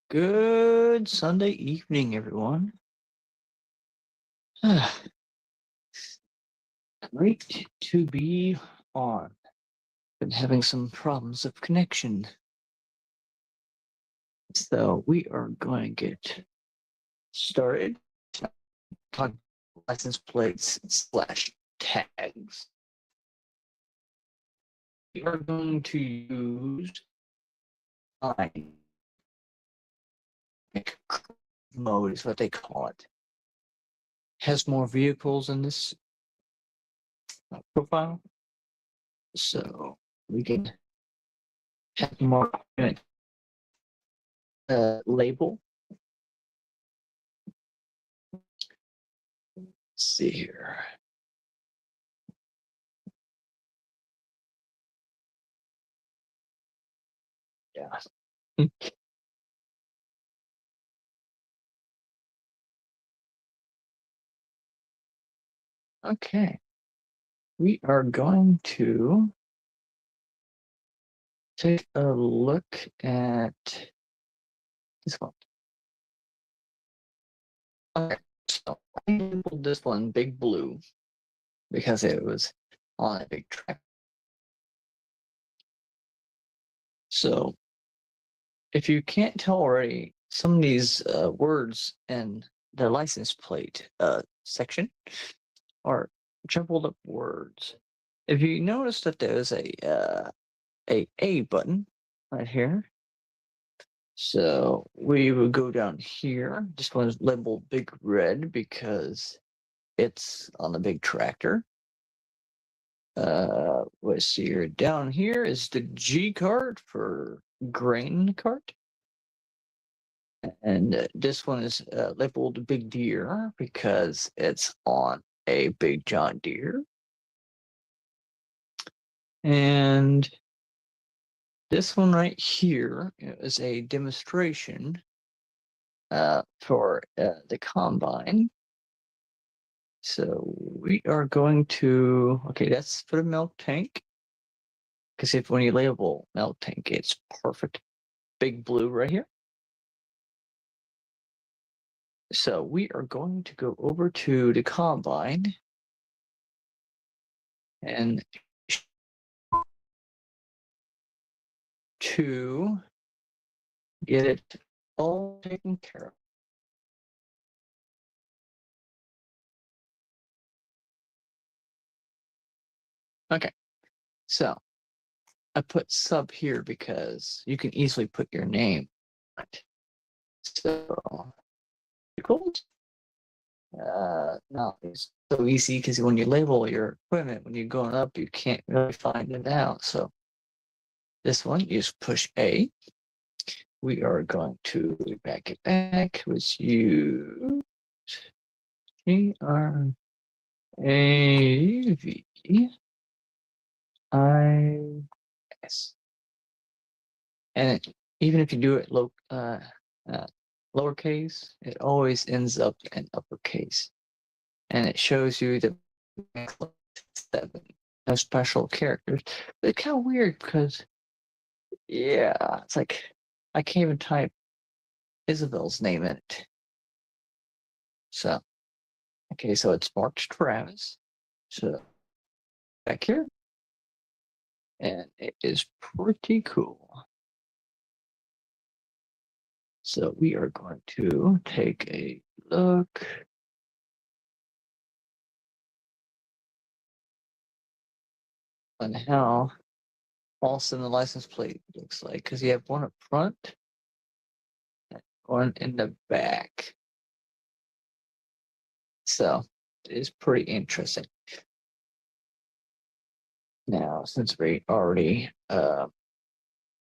Good Sunday evening, everyone. Great to be on. Been having some problems of connection. So we are going to get started. Talk license plates / tags. We are going to use mode is what they call it. Has more vehicles in this profile, so we can have more label. Let's see here. Yeah. Okay. We are going to take a look at this one. Okay, so I labeled this one Big Blue because it was on a big track. So if you can't tell already, some of these words in the license plate section are jumbled up words. If you notice that there's a button right here, so we will go down here. This one is labeled Big Red because it's on the big tractor. Let's see here. Down here is the G cart for grain cart. And this one is labeled Big Deer because it's on a big John Deere. And this one right here is a demonstration for the combine. So we are going to, okay, that's for the milk tank. Because if when you label milk tank, it's perfect. Big Blue right here. So we are going to go over to the combine and to get it all taken care of. Okay, so I put sub here because you can easily put your name on it. So, cool. No, it's so easy because when you label your equipment, when you're going up, you can't really find it out. So this one, you just push A. We are going to back it back with you. GRAVI. And even if you do it lowercase, it always ends up in uppercase. And it shows you the 7, no special characters. But it's kind of weird because, yeah, it's like I can't even type Isabel's name in it. So, okay, so it's marked Travis. So, back here. And it is pretty cool. So we are going to take a look. On how awesome the license plate looks like, because you have one up front and one in the back. So it is pretty interesting. Now, since we already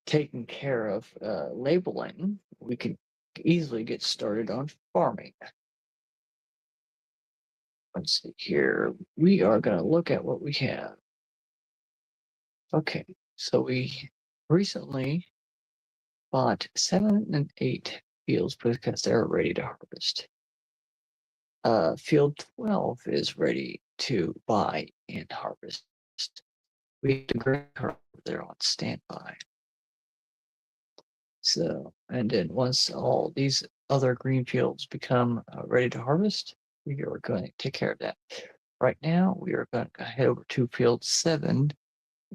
taken care of labeling, we can easily get started on farming. Let's see here. We are going to look at what we have. Okay, so we recently bought 7 and 8 fields because they're ready to harvest. Field 12 is ready to buy and harvest. We have the grain cart there on standby. So, and then once all these other green fields become ready to harvest, we are going to take care of that. Right now, we are going to head over to field 7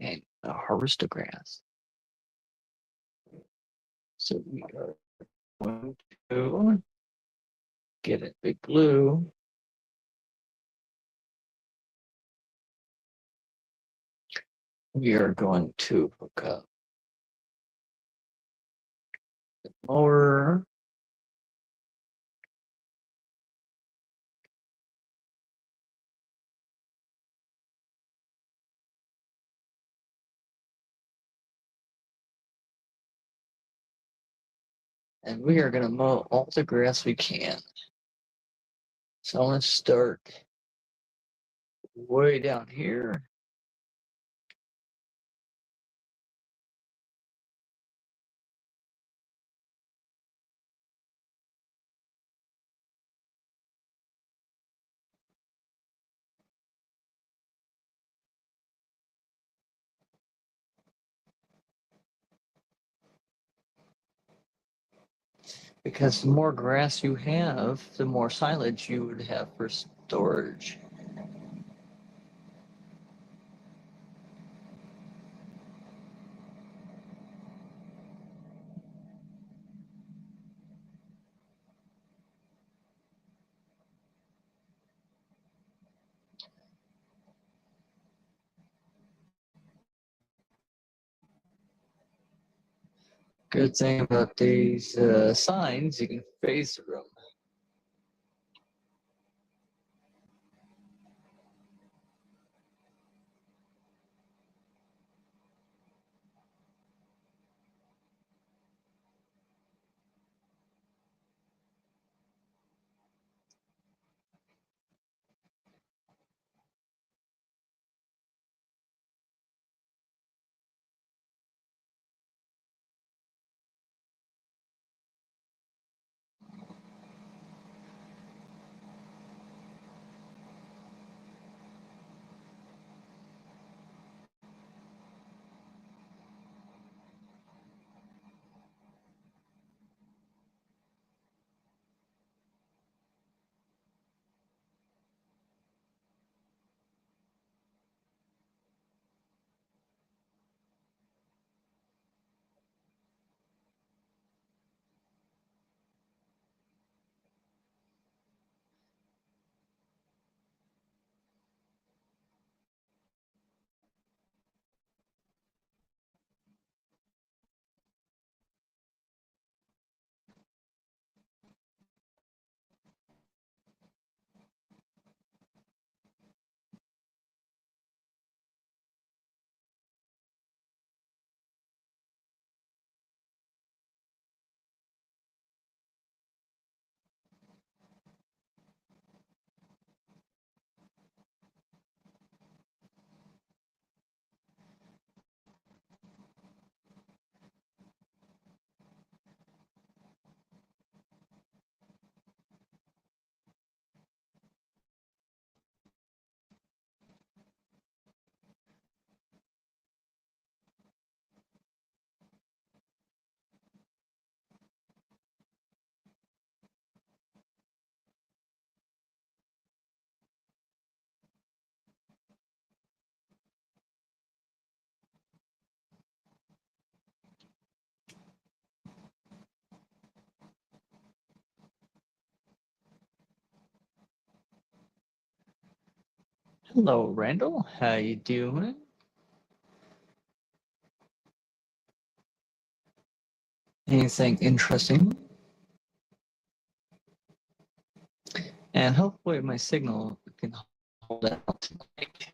and harvest the grass. So we are going to get a big blue. We are going to hook up the mower. And we are going to mow all the grass we can. So I'm going to start way down here. Because the more grass you have, the more silage you would have for storage. Good thing about these signs, you can phase through them. Hello, Randall. How you doing? Anything interesting? And hopefully my signal can hold out tonight.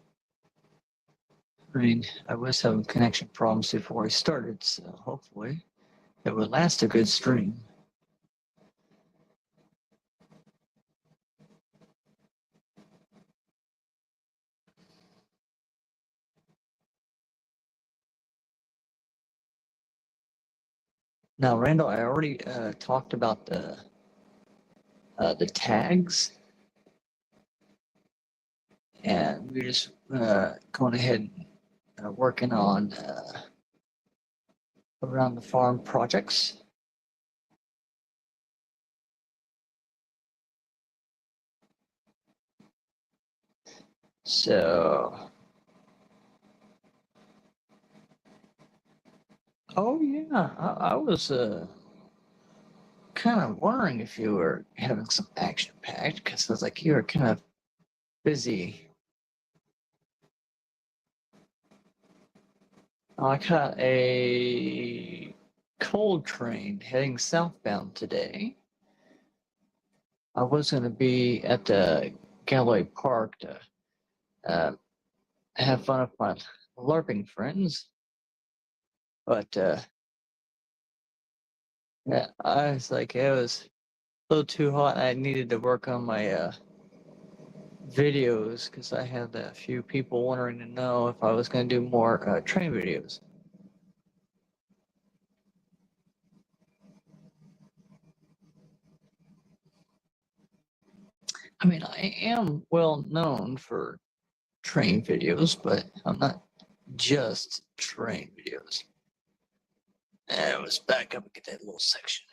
I mean, I was having connection problems before I started, so hopefully it will last a good stream. Now, Randall, I already talked about the tags, and we're just going ahead and working on around the farm projects. So, oh yeah, I was kind of wondering if you were having some action packed because I was like you were kind of busy. I caught a coal train heading southbound today. I was going to be at the Galloway Park to uh, have fun with my LARPing friends, but yeah, I was like, it was a little too hot. I needed to work on my videos because I had a few people wanting to know if I was going to do more train videos. I mean, I am well known for train videos, but I'm not just train videos. Let's back up and get that little section.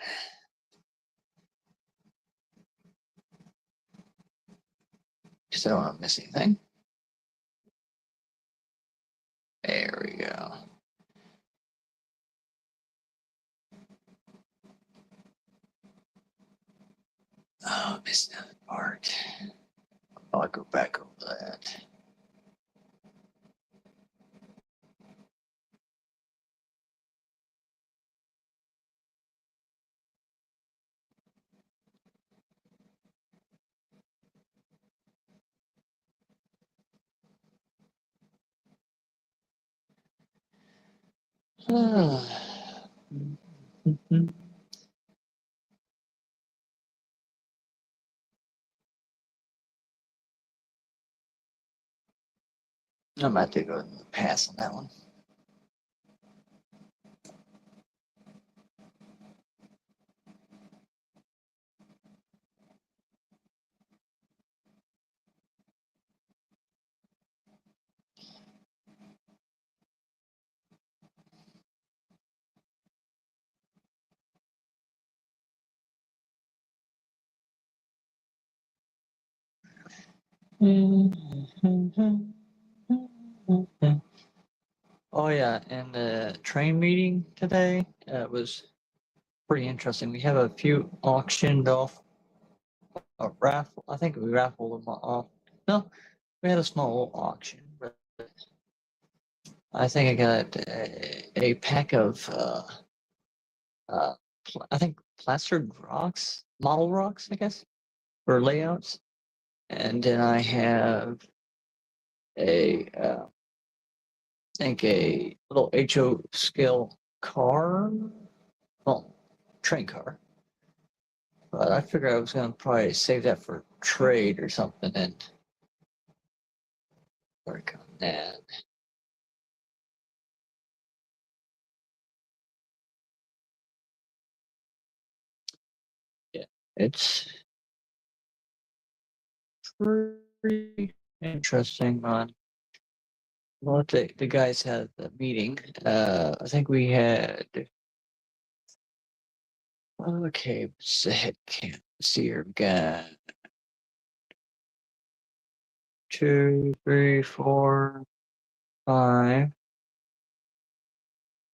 Because I don't want to miss anything. There we go. Oh, I missed that part. I'll go back over that. I'm about to go pass on that one. Oh yeah, and the train meeting today was pretty interesting. We have a few auctioned off a raffle. I think we raffled them off. No, we had a small auction, but I think I got a pack of uh, I think plastered rocks, model rocks, I guess, for layouts, and then I have a I think a little HO scale car, well, train car. But I figured I was gonna probably save that for trade or something and work on that. Yeah, it's pretty interesting on what the guys had the meeting. I think we had okay, what's the head count? Let's see here, we got 2, 3, 4, 5,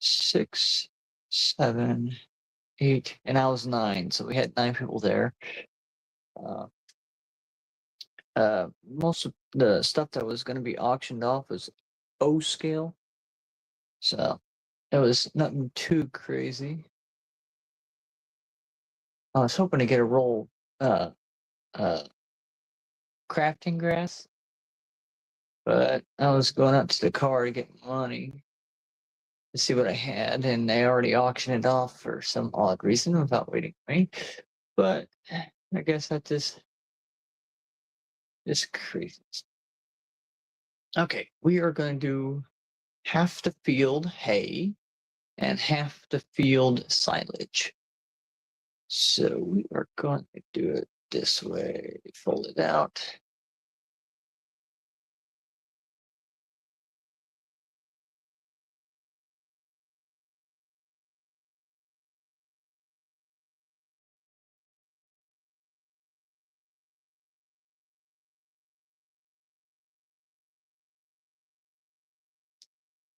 6, 7, 8, and I was 9, so we had 9 people there. Uh, Most of the stuff that was going to be auctioned off was O scale, so it was nothing too crazy. I was hoping to get a roll uh uh crafting grass, but I was going up to the car to get money to see what I had, and they already auctioned it off for some odd reason without waiting for me. But I guess that just crazy. Okay, we are going to do half the field hay and half the field silage. So we are going to do it this way, fold it out.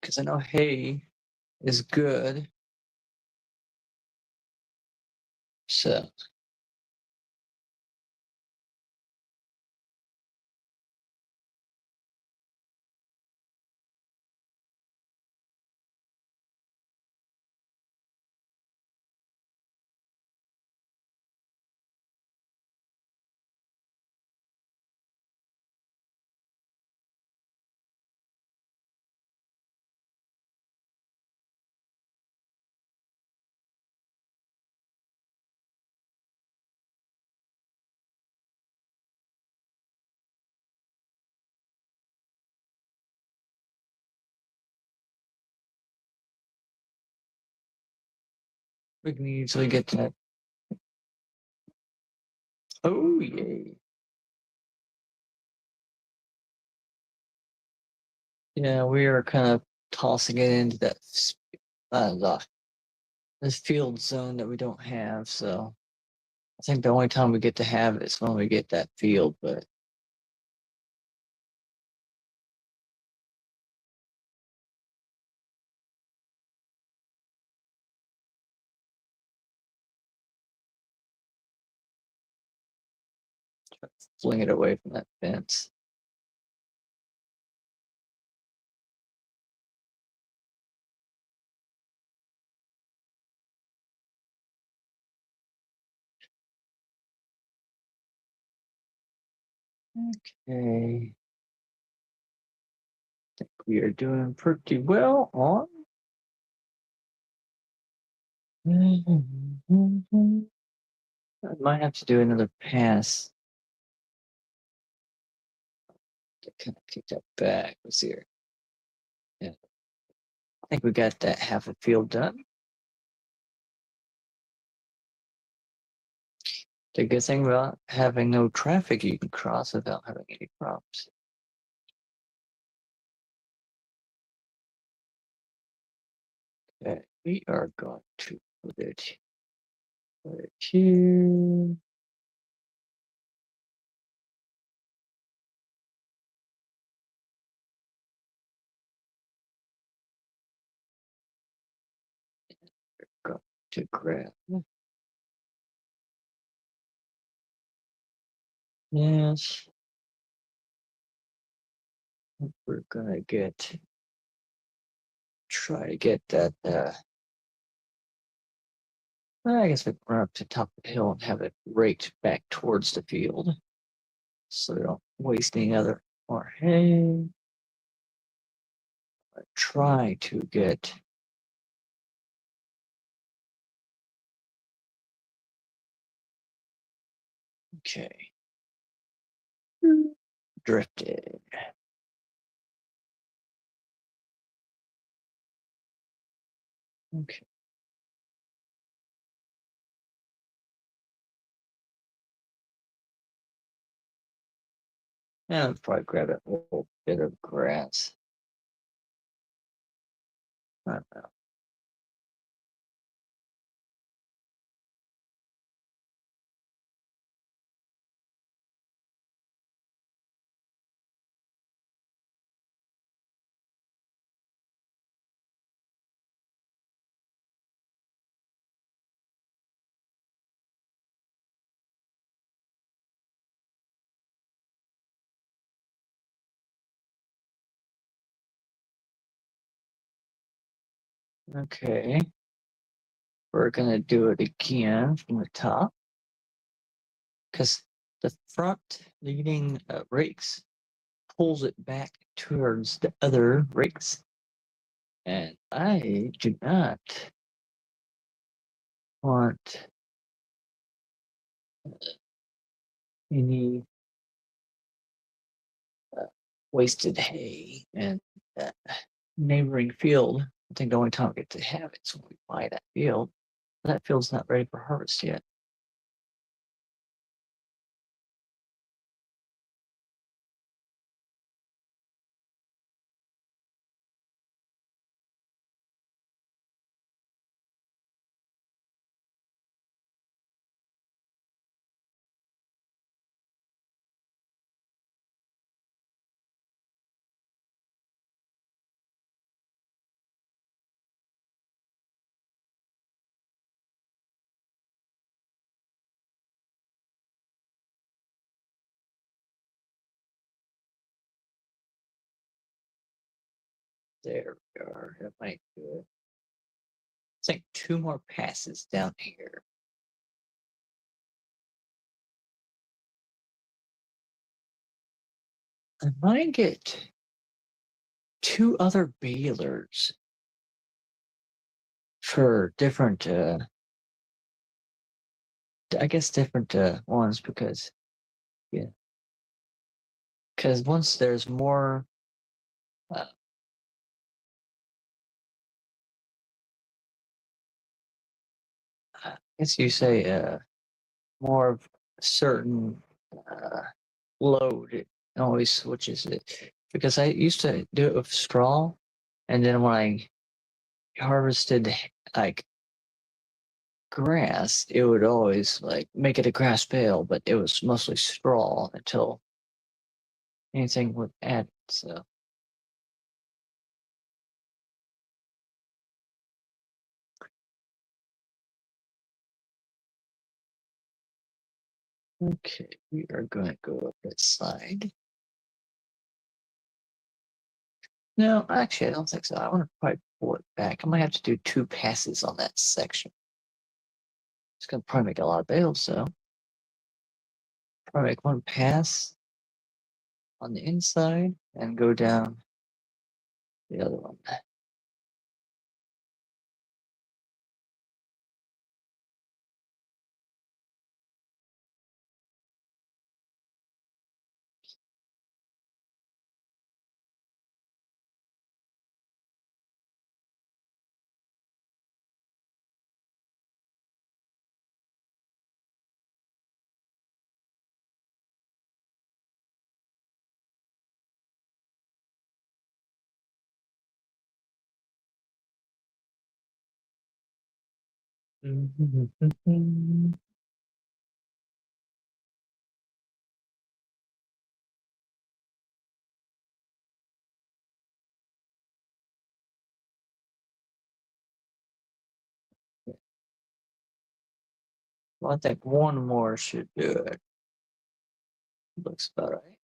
because I know hay is good. So we can easily get that. Oh yay! Yeah, we are kind of tossing it into that this field zone that we don't have. So I think the only time we get to have it is when we get that field. But fling it away from that fence. Okay. I think we are doing pretty well on. I might have to do another pass to kind of kick that back. Let's see here. Yeah. I think we got that half a field done. The good thing about having no traffic you can cross without having any problems. Okay, we are going to put it here. Going to grab. Yes. We're gonna try to get that. I guess we can run up to the top of the hill and have it raked back towards the field, so we don't waste any other more hay. Try to get. Okay. Drifted. Okay. And I'll probably grab a little bit of grass. I don't know. Okay. We're gonna do it again from the top because the front leading rakes pulls it back towards the other rakes. And I do not want any wasted hay and that neighboring field. I think the only time we get to have it is when we buy that field. That field's not ready for harvest yet. There we are. That might do it. It's like 2 more passes down here. I might get 2 other Baylors for different, I guess different, ones because yeah. Because once there's more, uh I guess you say, more of a certain, uh, load, it always switches it. Because I used to do it with straw, and then when I harvested, like, grass, it would always, like, make it a grass bale, but it was mostly straw until anything would add, so okay, we are gonna go up this side. No, actually, I don't think so. I wanna probably pull it back. I might have to do 2 passes on that section. It's gonna probably make a lot of bales, though. Probably make 1 pass on the inside and go down the other one. Well, I think 1 more should do it. Looks about right.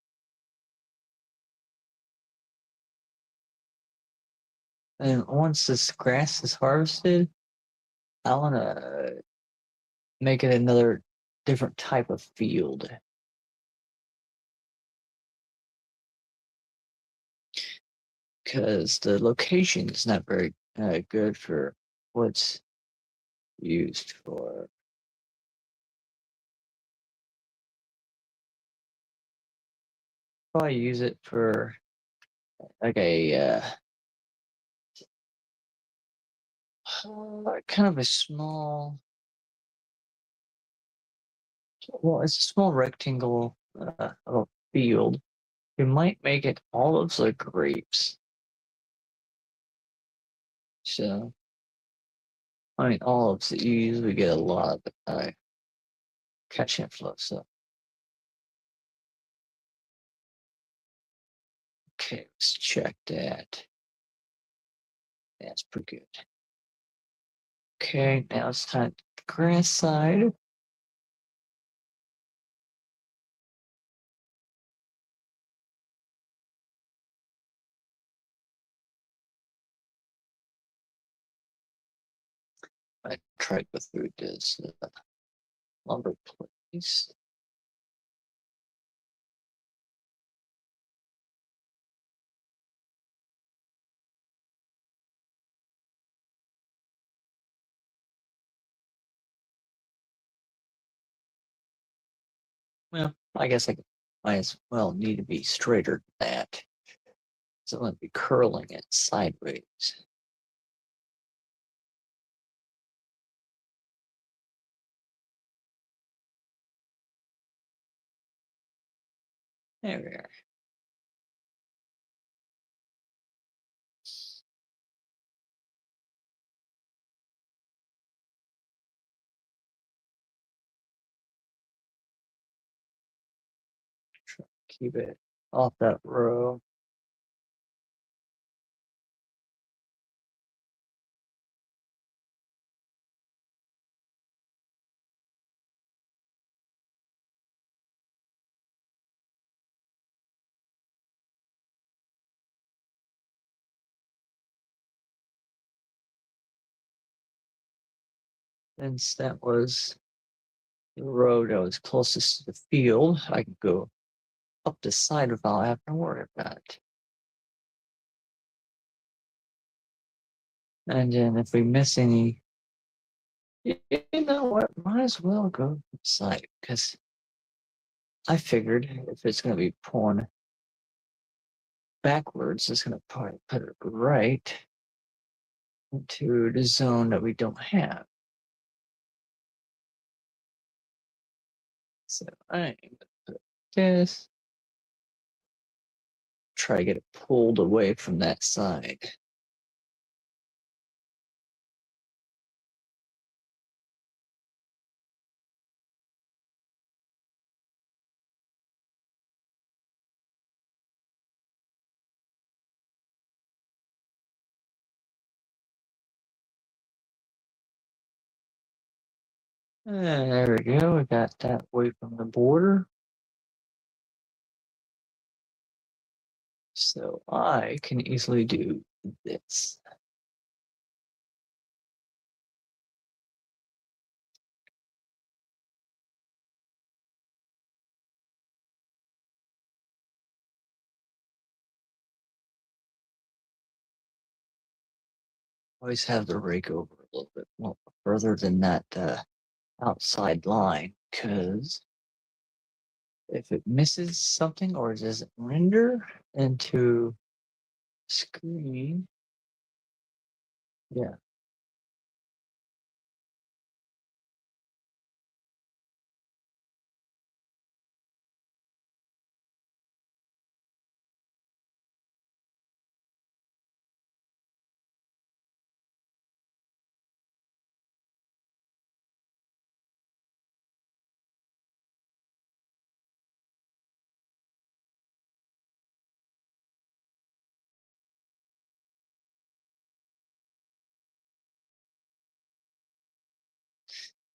And once this grass is harvested, I wanna make it another different type of field. Because the location is not very, good for what's used for. Probably use it for, like, a, kind of a small well, it's a small rectangle, of a field. You might make it olives or grapes. So, I mean, olives, you usually get a lot of, catch and flow, so okay, let's check that. That's pretty good. Okay, now it's time to grass side. I try to go through this, lumber place. Well, I guess I might as well need to be straighter than that. So I'm gonna be curling it sideways. There we are. Try to keep it off that row. since that was the road that was closest to the field, I could go up the side without having to worry about it. And then if we miss any, you know what? Might as well go side because I figured if it's going to be pulling backwards, it's going to probably put it right into the zone that we don't have. So I'm going to put this, try to get it pulled away from that side. And there we go. We got that away from the border. So I can easily do this. Always have the rake over a little bit more further than that outside line, because if it misses something or doesn't render into screen, yeah.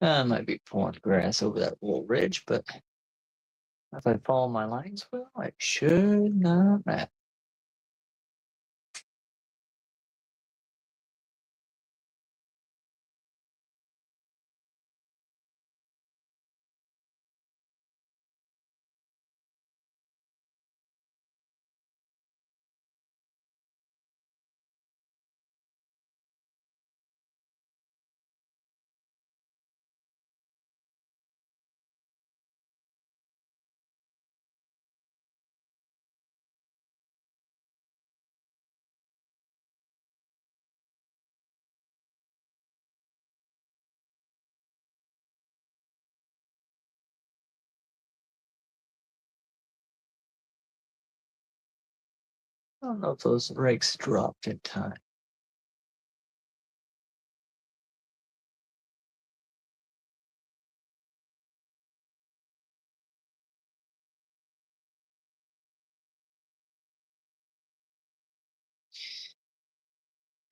I might be pulling grass over that little ridge, but if I follow my lines well, it should not matter. I don't know if those rakes dropped in time.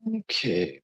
Okay.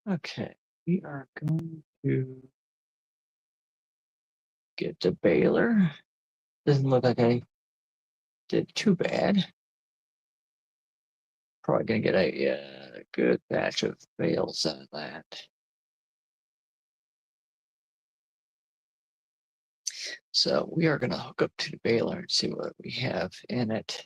Okay, we are going to get the baler. Doesn't look like I did too bad. Probably gonna get a good batch of bales out of that. So we are gonna hook up to the baler and see what we have in it.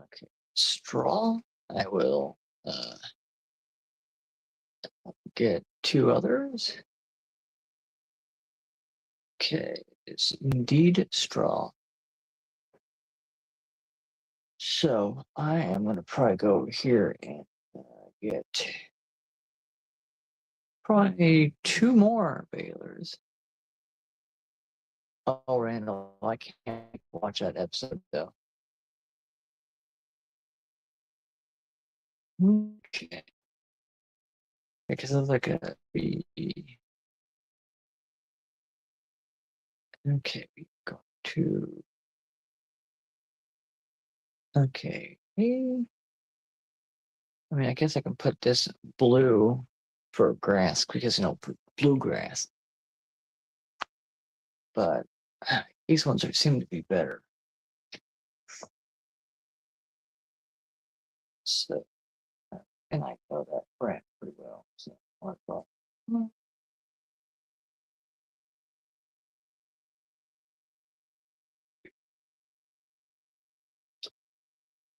Okay, straw. I will get 2 others. Okay, it's indeed straw. So I am gonna probably go over here and get probably 2 more balers. Oh, Randall, I can't watch that episode though. Okay. Because I was like a okay, we go to okay. I mean, I guess I can put this blue for grass because bluegrass. But these ones seem to be better. So, and I know that brand pretty well. So I thought,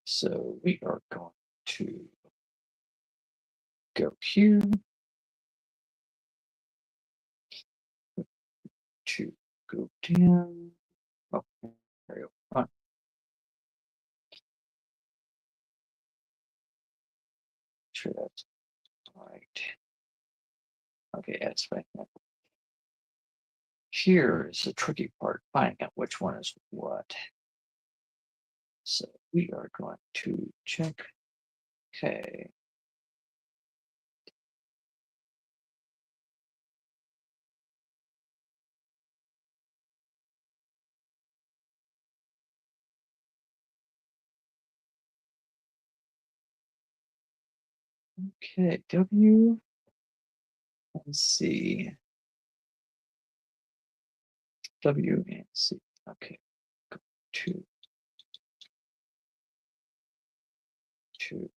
so we are going to go here to go down. Oh, there we go. Sure that's right. Okay, that's right. Here is the tricky part, finding out which one is what. So we are going to check. Okay. Okay, W. Let's see. W and C. Okay. Go to two.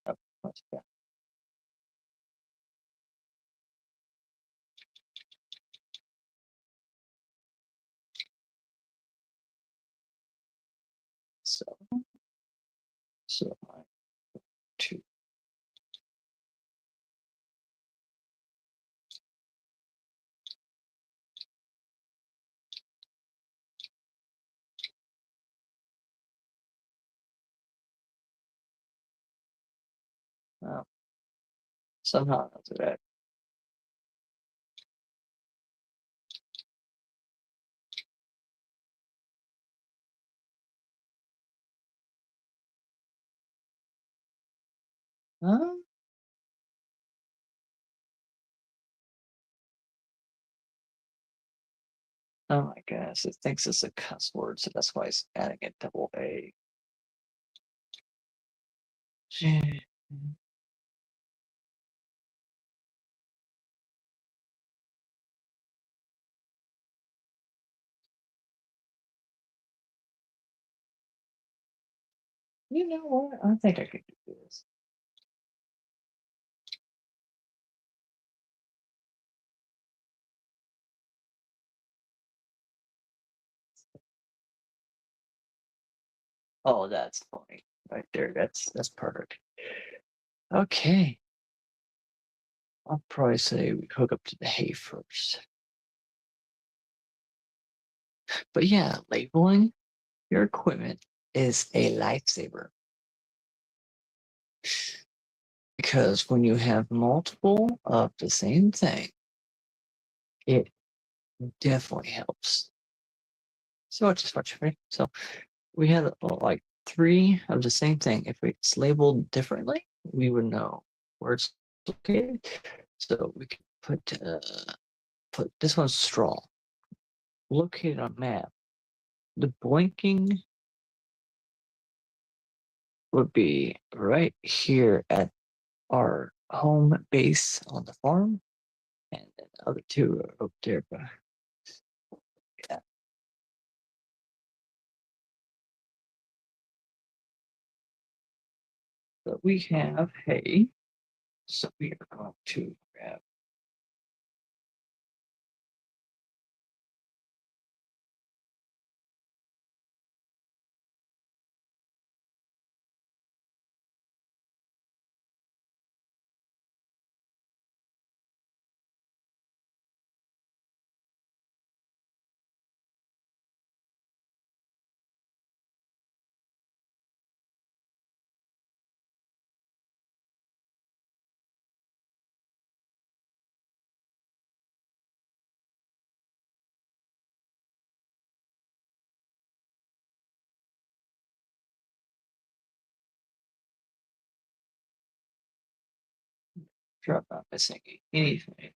Oh, what's that? So I two. Oh, somehow I'll do that. Huh? Oh my gosh, it thinks it's a cuss word, so that's why it's adding a double A. You know what? I think I could do this. Oh, that's funny. Right there. That's perfect. Okay. I'll probably say we hook up to the hay first. But yeah, labeling. Your equipment is a lifesaver because when you have multiple of the same thing, it definitely helps. So just watch me. So we had like three of the same thing. If it's labeled differently, we would know where it's located. So we can put this one's straw. Located on map. The blinking would be right here at our home base on the farm, and then the other two are up there. But yeah, but we have hay, so we are going to grab. Sure, I'm not missing anything.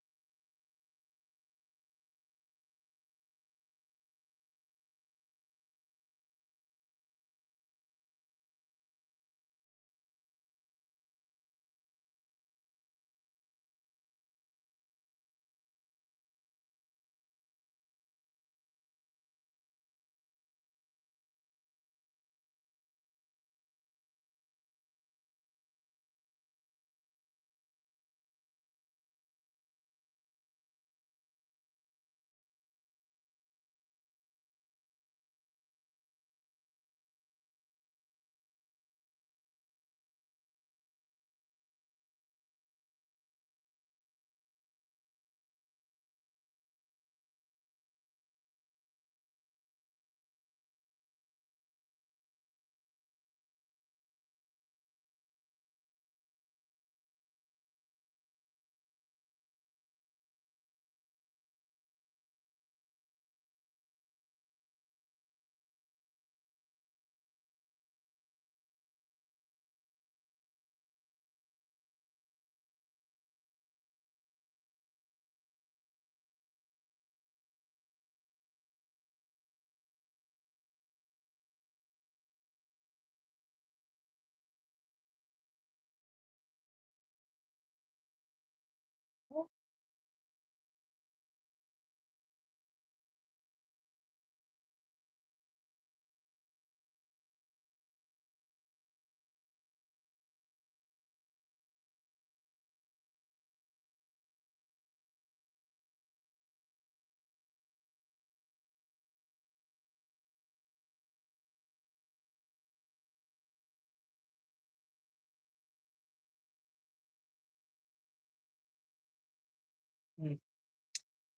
Hmm,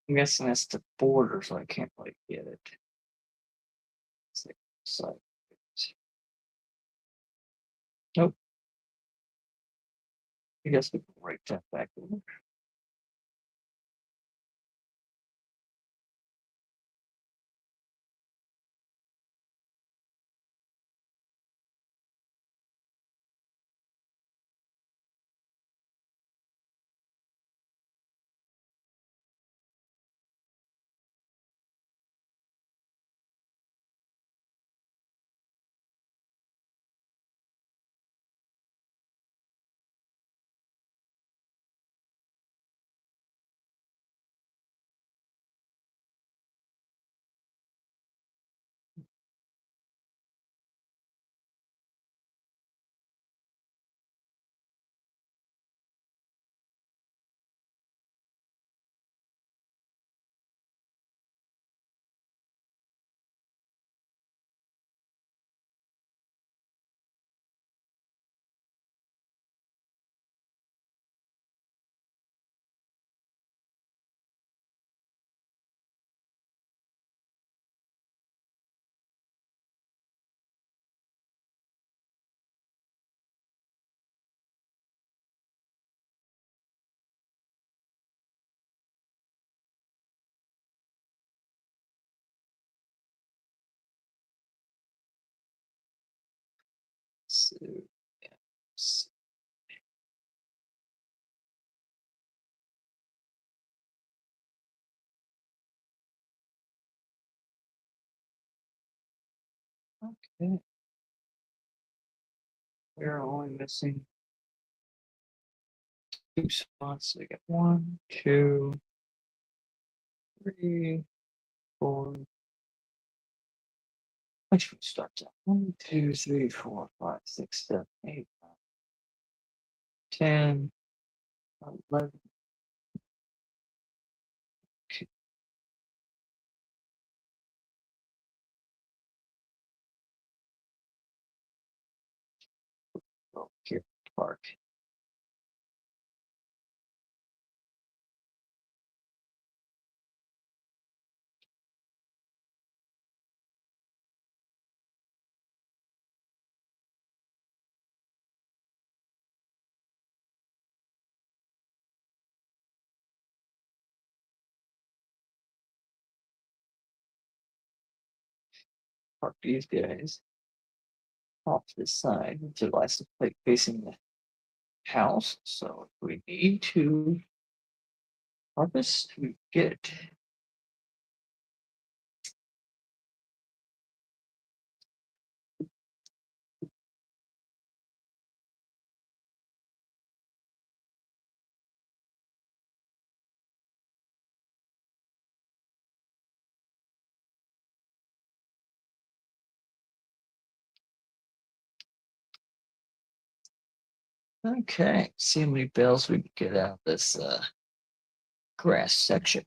I'm guessing that's the border, so I can't like get it. It's like, so, nope. I guess we can write that back over. So, yeah. s- Okay. We're only missing two spots. So we got one, two, three, four. Which one starts at? 1, 2, 3, 4, 5, 6, 7, 8, 9, 10, 11. Okay. Oh, here, park. Park these guys off to the side to the license plate facing the house. So if we need to harvest, we get. Okay, see how many bells we can get out of this grass section.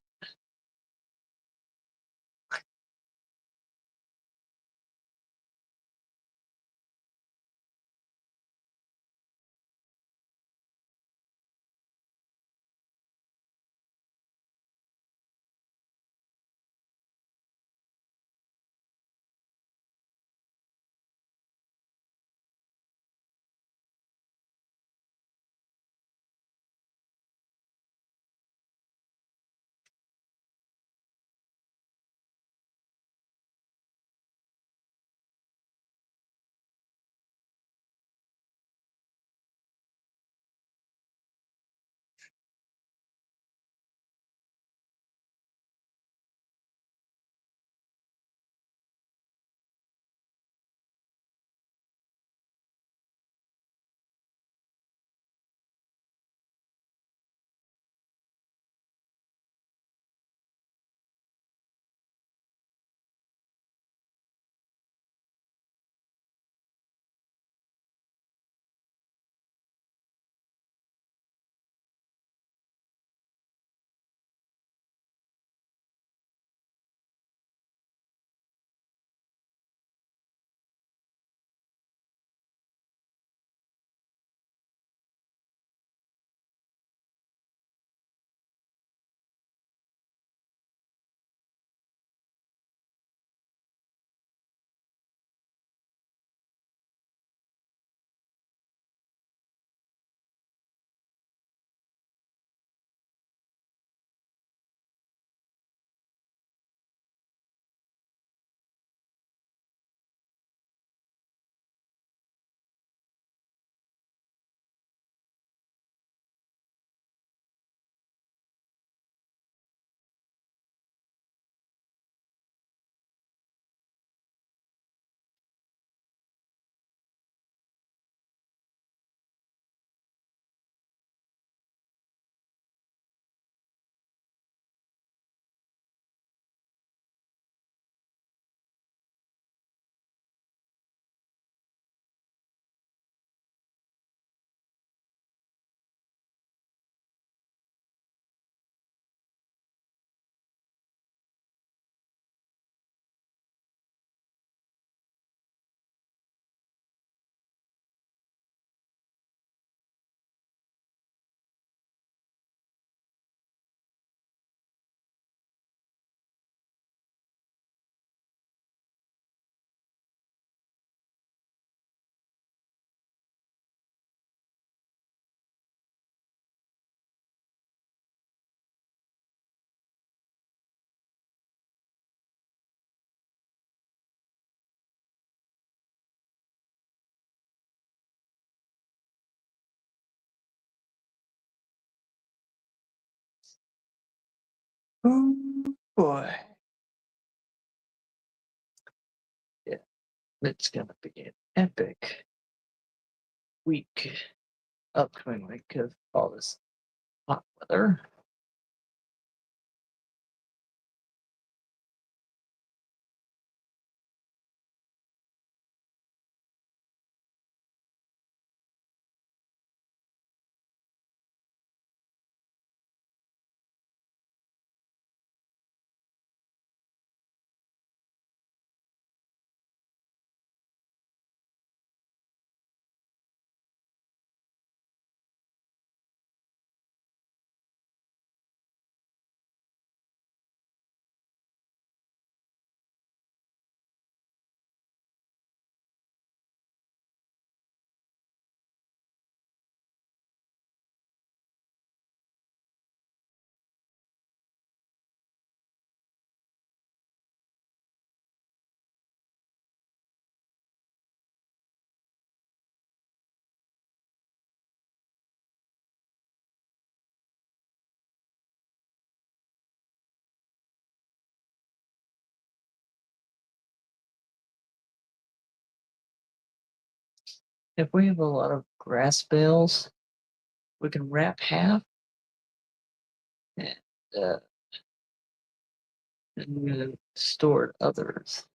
Oh boy. Yeah, it's gonna be an epic week, upcoming week of all this hot weather. If we have a lot of grass bales, we can wrap half and, uh, and store others.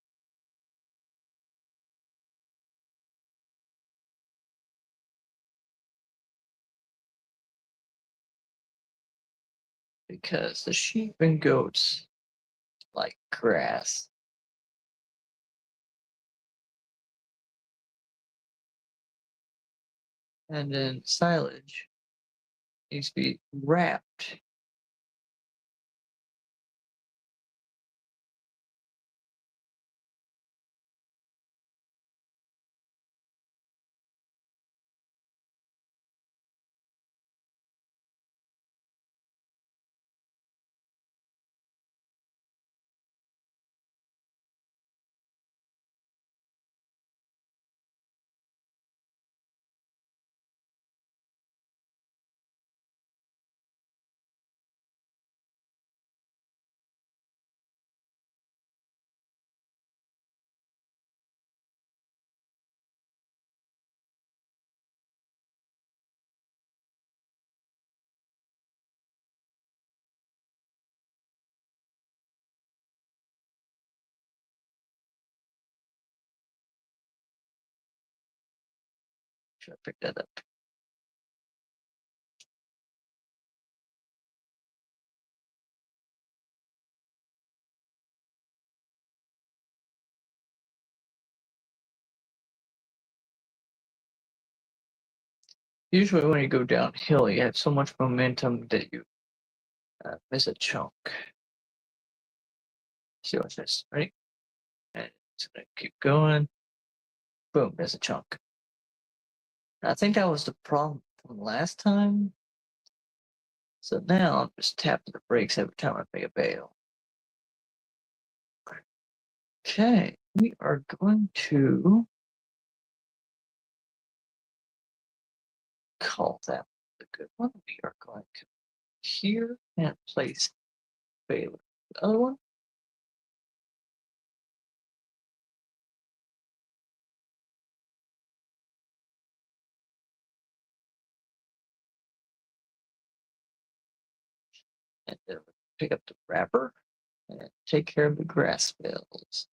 Because the sheep and goats like grass. And then silage needs to be wrapped. Should I pick that up? Usually when you go downhill, you have so much momentum that you miss a chunk. See what's this? Ready? And it's gonna keep going. Boom, there's a chunk. I think that was the problem from last time. So now I'm just tapping the brakes every time I make a bail. Okay, we are going to call that a good one. We are going to here and place baler. The other one, and then pick up the wrapper and take care of the grass bales.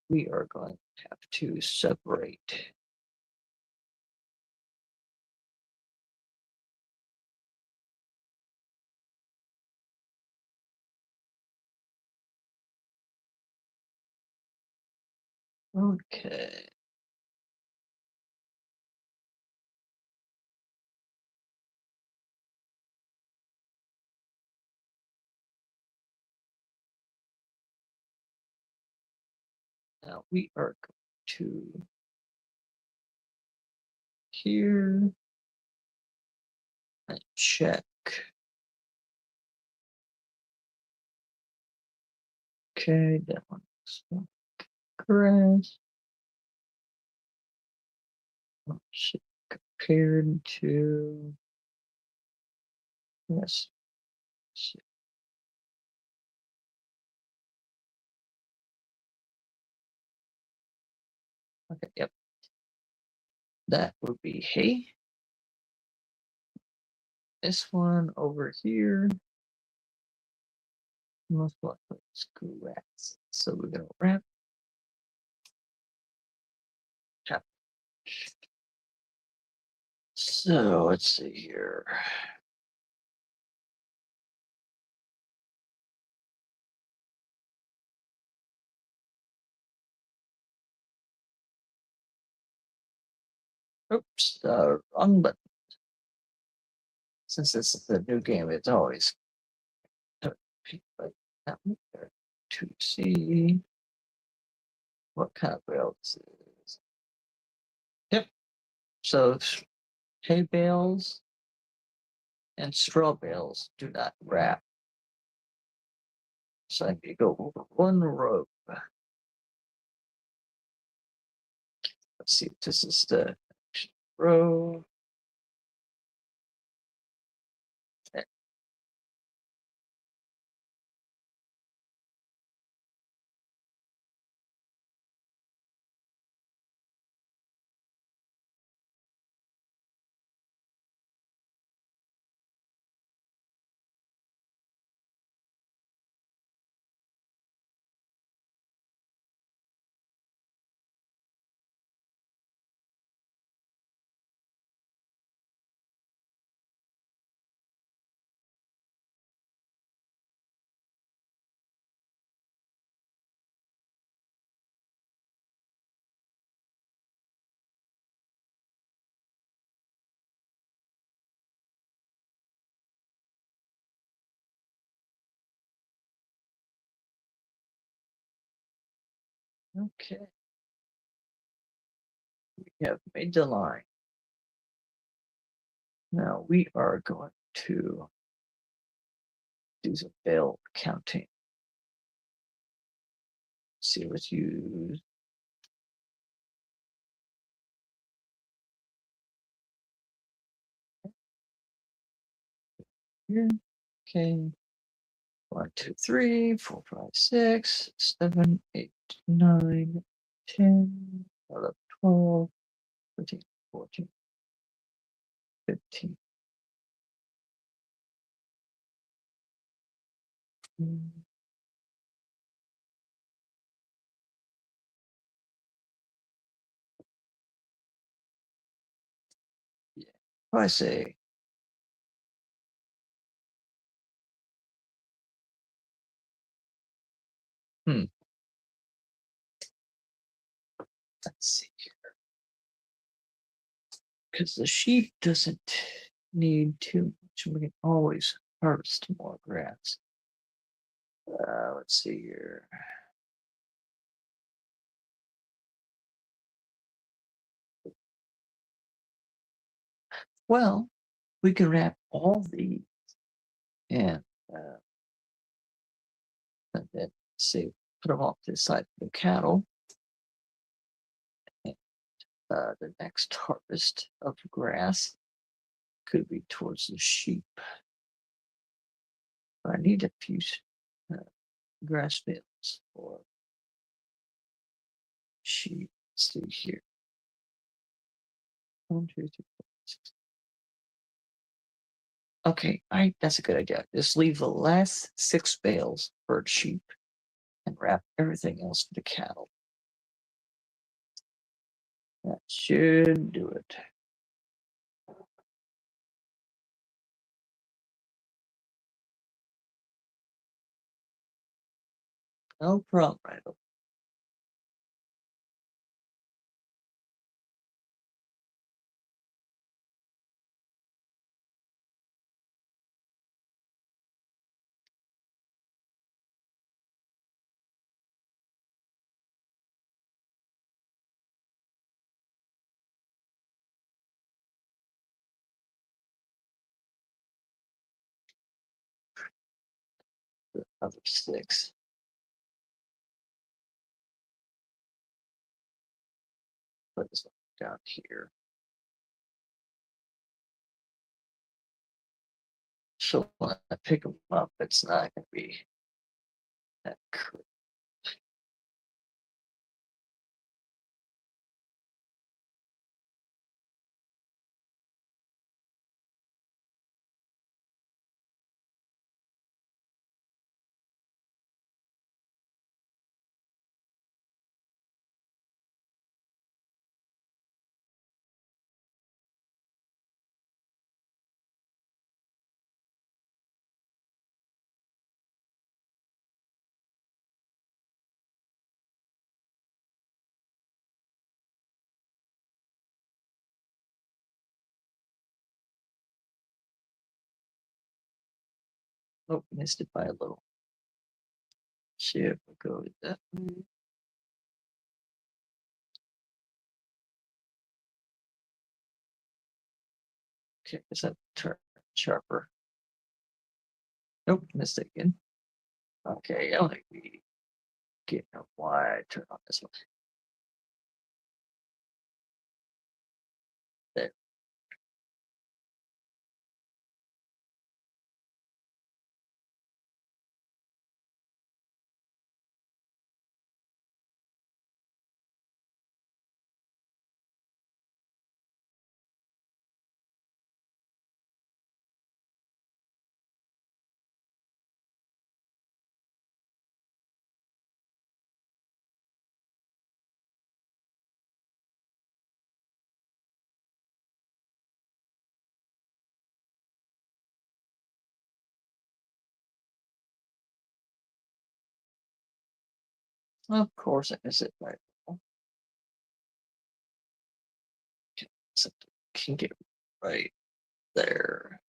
We are going to have to separate. Okay. Now we are going to here and check. Okay, that one's grass. Oh, shit. Compared to yes. Okay, yep. That would be hay. This one over here, most likely is grass. So we're gonna wrap. Tap. So let's see here. Oops, wrong button. Since this is the new game, it's always like that one there to see what kind of bale this is. Yep. So hay bales and straw bales do not wrap. So I need to go over one row. Let's see, this is the row. Okay. We have made the line. Now we are going to do some bale counting. See what's used. Here. Okay. 1, 2, 3, 4, 5, 6, 7, 8, 9, 10, 11, 12, 13, 14, 15. Yeah. I say, hmm. Let's see here. Because the sheep doesn't need too much. We can always harvest more grass. Let's see here. Well, we can wrap all these and, and then say put them off to the side for the cattle. And, the next harvest of grass could be towards the sheep. I need a few uh, grass bales for sheep. Let's see here. 1, 2, 3, 4, 6. Okay, that's a good idea. Just leave the last 6 bales for sheep and wrap everything else for the cattle. That should do it. No problem, Randall. The other 6. Put this one down here. So when I pick them up, it's not going to be that crazy. Oh, missed it by a little. See if we go that way. Okay, is that turn sharper? Nope, missed it again. Okay, I don't think we get a wide turn on this one. There. Of course, I missed it right. So can get right there.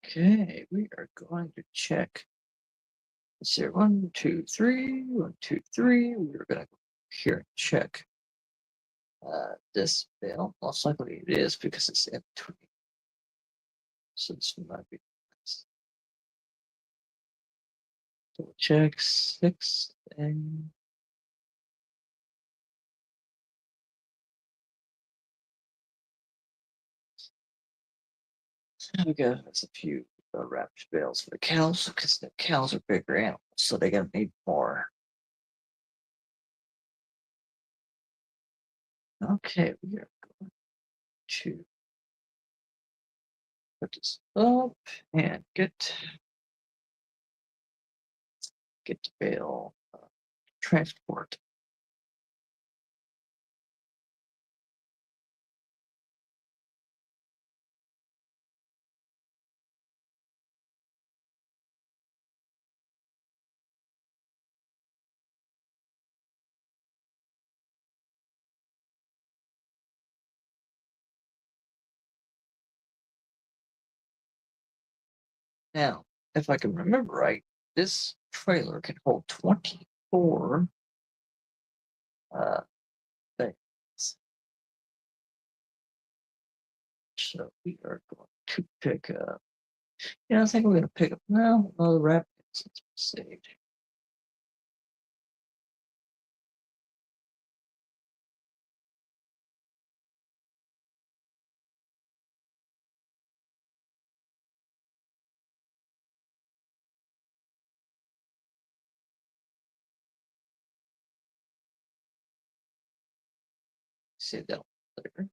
Okay, we are going to check. Let's see, 1, 2, 3, 1, 2, 3. We're going to go here and check this bale. Most likely it is because it's in between. So this might be nice. Double check 6 and we got a few wrapped bales for the cows because the cows are bigger animals, so they're gonna need more. Okay, we are going to put this up and get the bale transport. Now, if I can remember right, this trailer can hold 24 uh, things. So we are going to pick up. Yeah, I think we're gonna pick up now another wrap since we saved. Save that one later.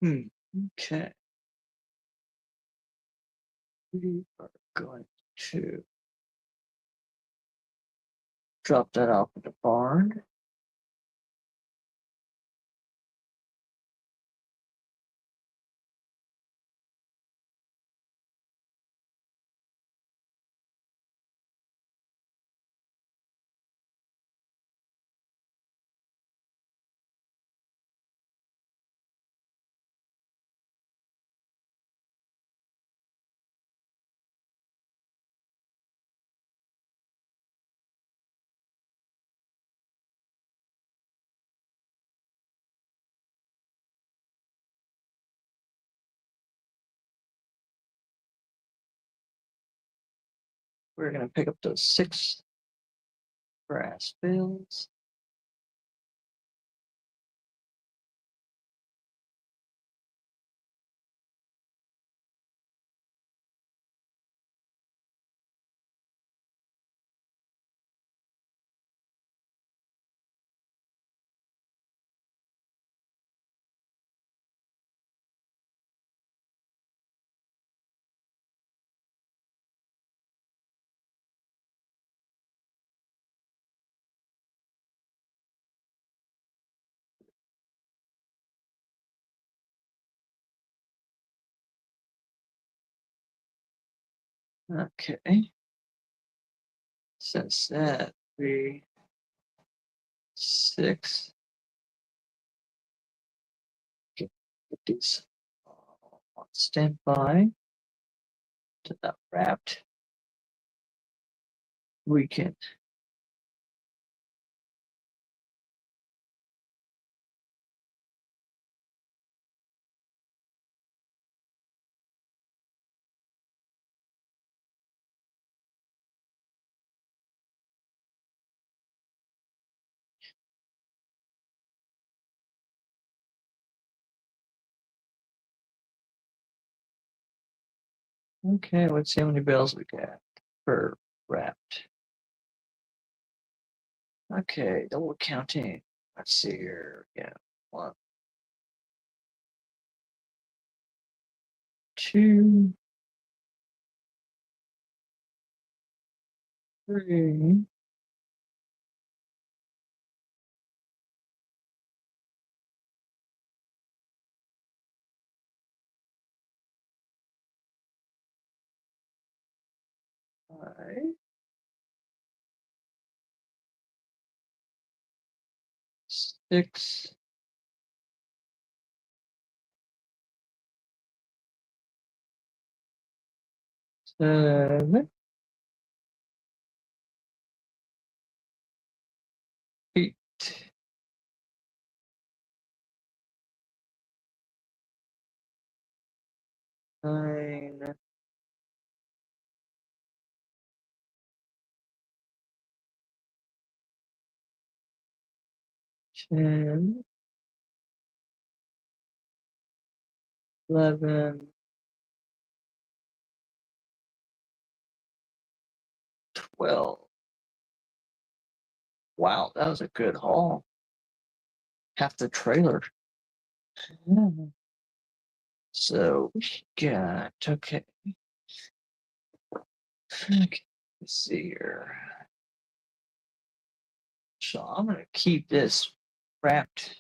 Okay. We are going to drop that off at the barn. we're going to pick up those 6 brass bales. Okay. Since that, 3, 6. Get these on standby to that wrapped. We can okay, let's see how many bales we got per wrapped. Okay, double counting. Let's see here. Yeah, 1, 2, 3. Five, 6, 7, 8, 9, 10, 11, 12. Wow, that was a good haul. Half the trailer. Yeah. So we got, okay. Okay, let's see here. So I'm going to keep this wrapped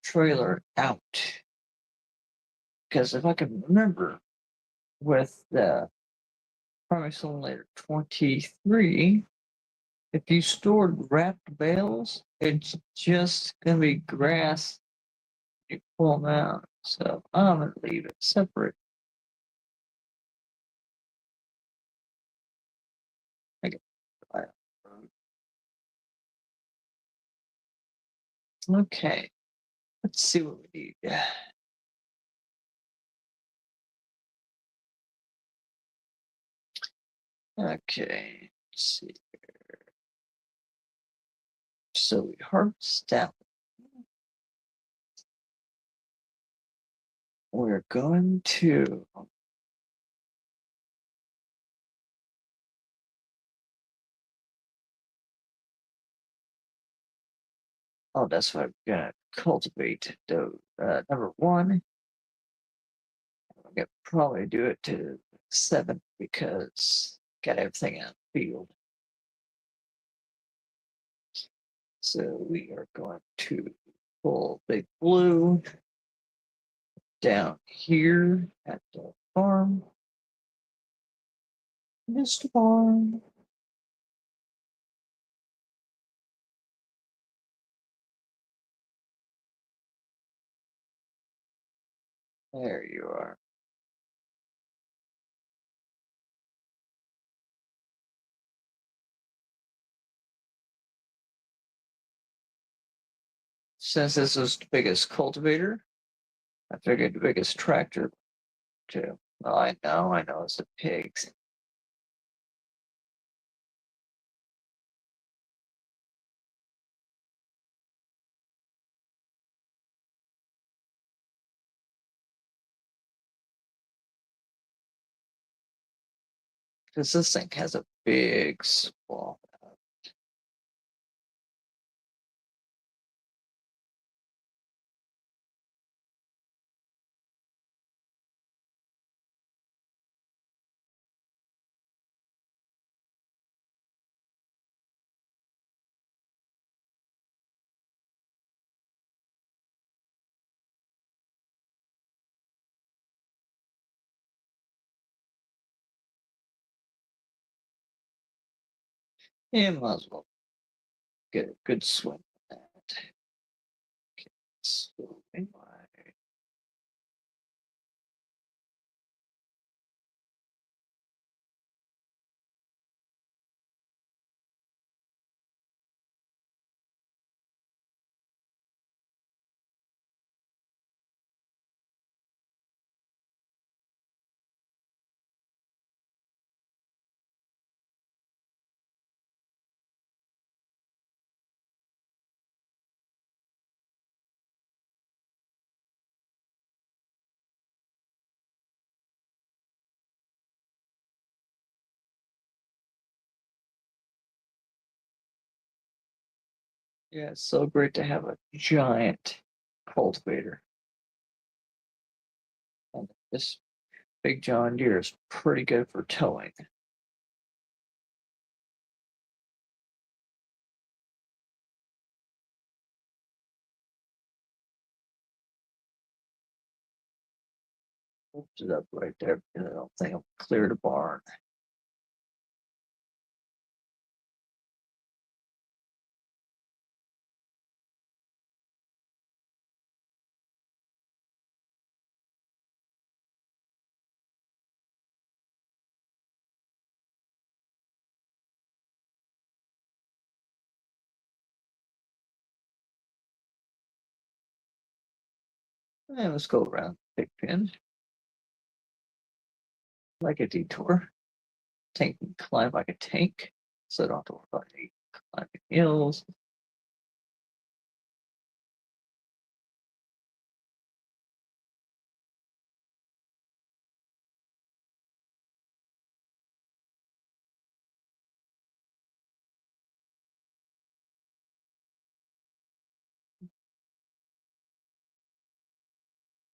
trailer out. Because if I can remember with the primary cylinder 23, if you stored wrapped bales, it's just going to be grass. You pull them out. So I'm going to leave it separate. Okay, let's see what we need. Okay, let's see. So we harvest that. We're going to oh, that's what I'm gonna cultivate. Though number 1, I'm gonna probably do it to 7 because got everything out in the field. So we are going to pull Big Blue down here at the farm. Mr. Farm. There you are. Since this is the biggest cultivator, I figured the biggest tractor too. Well, I know it's the pigs. because this thing has a big swamp. Yeah, might as well get a good swing on that. Okay, so anyway, yeah, it's so great to have a giant cultivator. And this big John Deere is pretty good for towing. Oops it up right there because I don't think I'll clear the barn. And let's go around Big Pin. Like a detour. Tank can climb like a tank, so I don't have to worry about any climbing hills.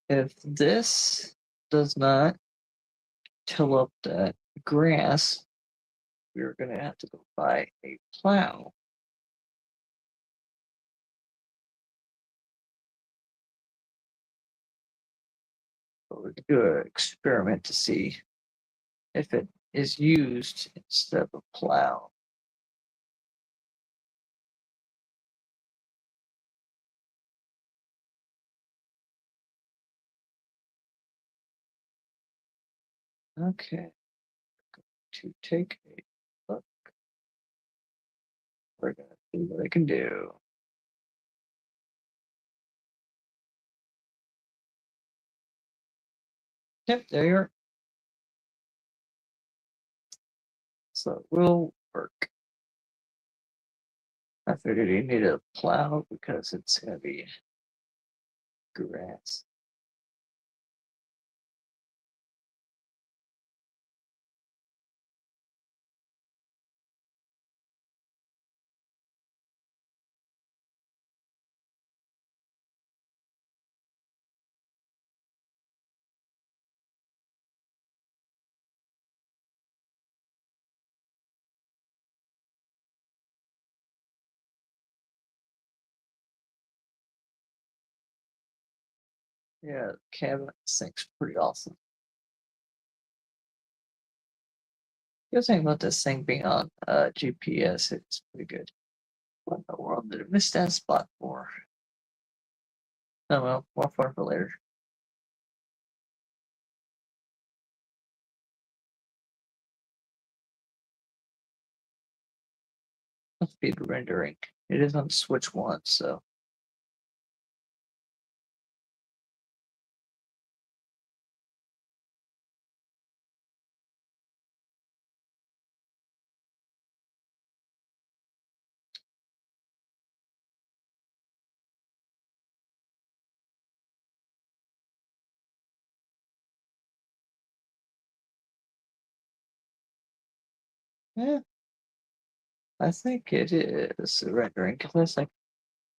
If this does not till up that grass, we're gonna have to go buy a plow. But we're gonna experiment to see if it is used instead of a plow. Okay, to take a look. We're gonna see what I can do. Yep, there you are. So it will work. I figured you need a plow because it's gonna be grass. Yeah, cabinet sink's pretty awesome. The other thing about this thing being on GPS, it's pretty good. What in the world did I miss that spot for? Oh well, more fun for later. Speed rendering. It is on Switch 1, so Yeah, I think it is rendering because like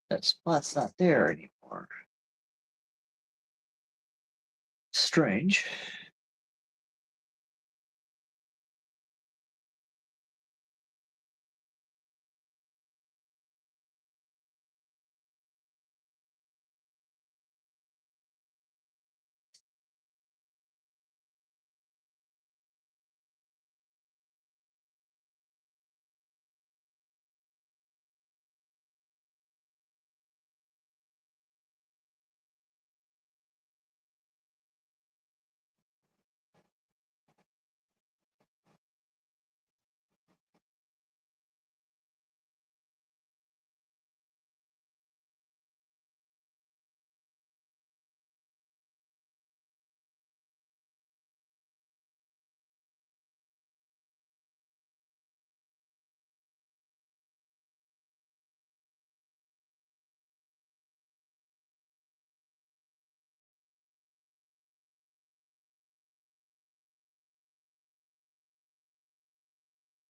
that spot's not there anymore. Strange.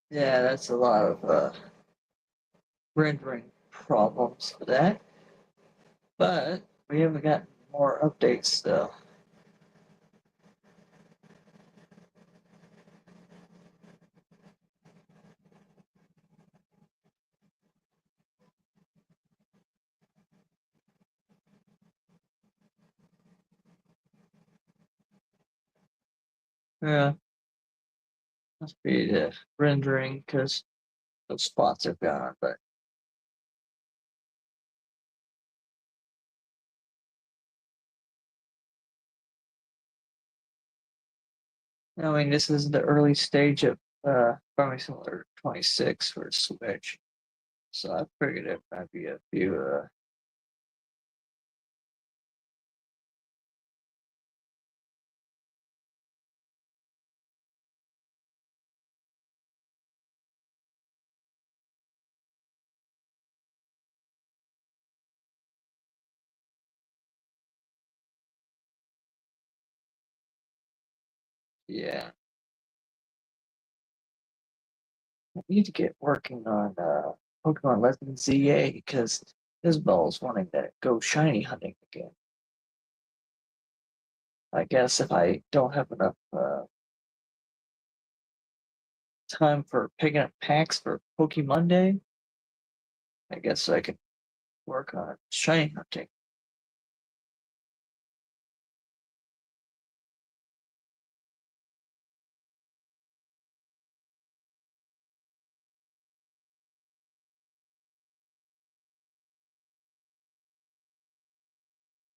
Yeah, that's a lot of rendering problems for that. But we haven't got more updates though. Yeah, must be the rendering because those spots are gone. But I mean, this is the early stage of Farming Simulator 26 for Switch. So I figured it might be a few. Yeah, I need to get working on Pokemon Legends ZA because Isabel's wanting to go shiny hunting again. I guess if I don't have enough time for picking up packs for Pokemon Day, I guess I could work on shiny hunting.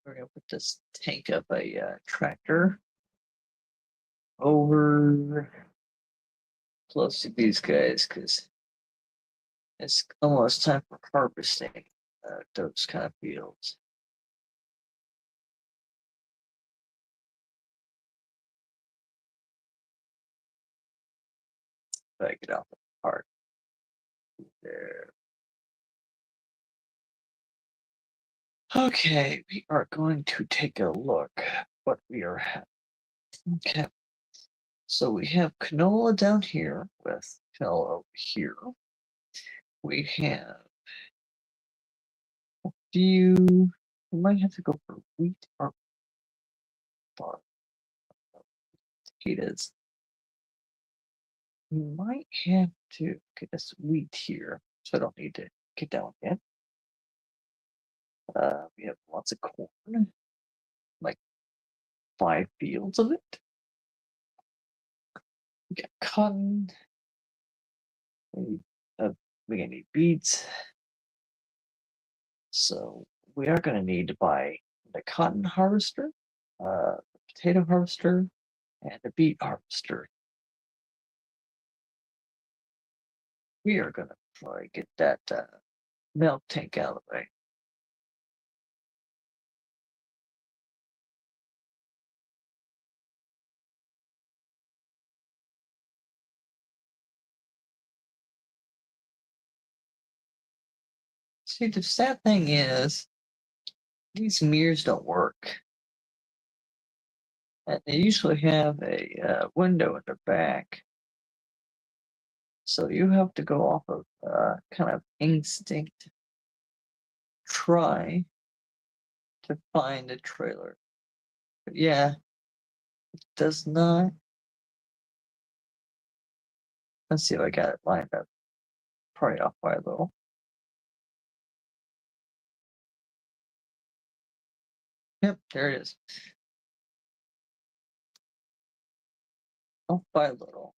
We're gonna put this tank of a tractor over close to these guys because it's almost time for harvesting those kind of fields. If I get off the part there. Okay, we are going to take a look what we are having. Okay, so we have canola down here with canola over here. We have a few. We might have to go for wheat or barley. Potatoes. We might have to get this wheat here, so I don't need to get that one yet. We have lots of corn, like 5 fields of it. We got cotton. We need, uh, we need beets. So we are going to need to buy the cotton harvester, the potato harvester, and the beet harvester. We are going to probably get that milk tank out of the way. See, the sad thing is, these mirrors don't work. And they usually have a window in the back. So you have to go off of kind of instinct, try to find a trailer. But yeah, it does not. Let's see if I got it lined up. Probably off by a little. Yep, there it is. Off by a little.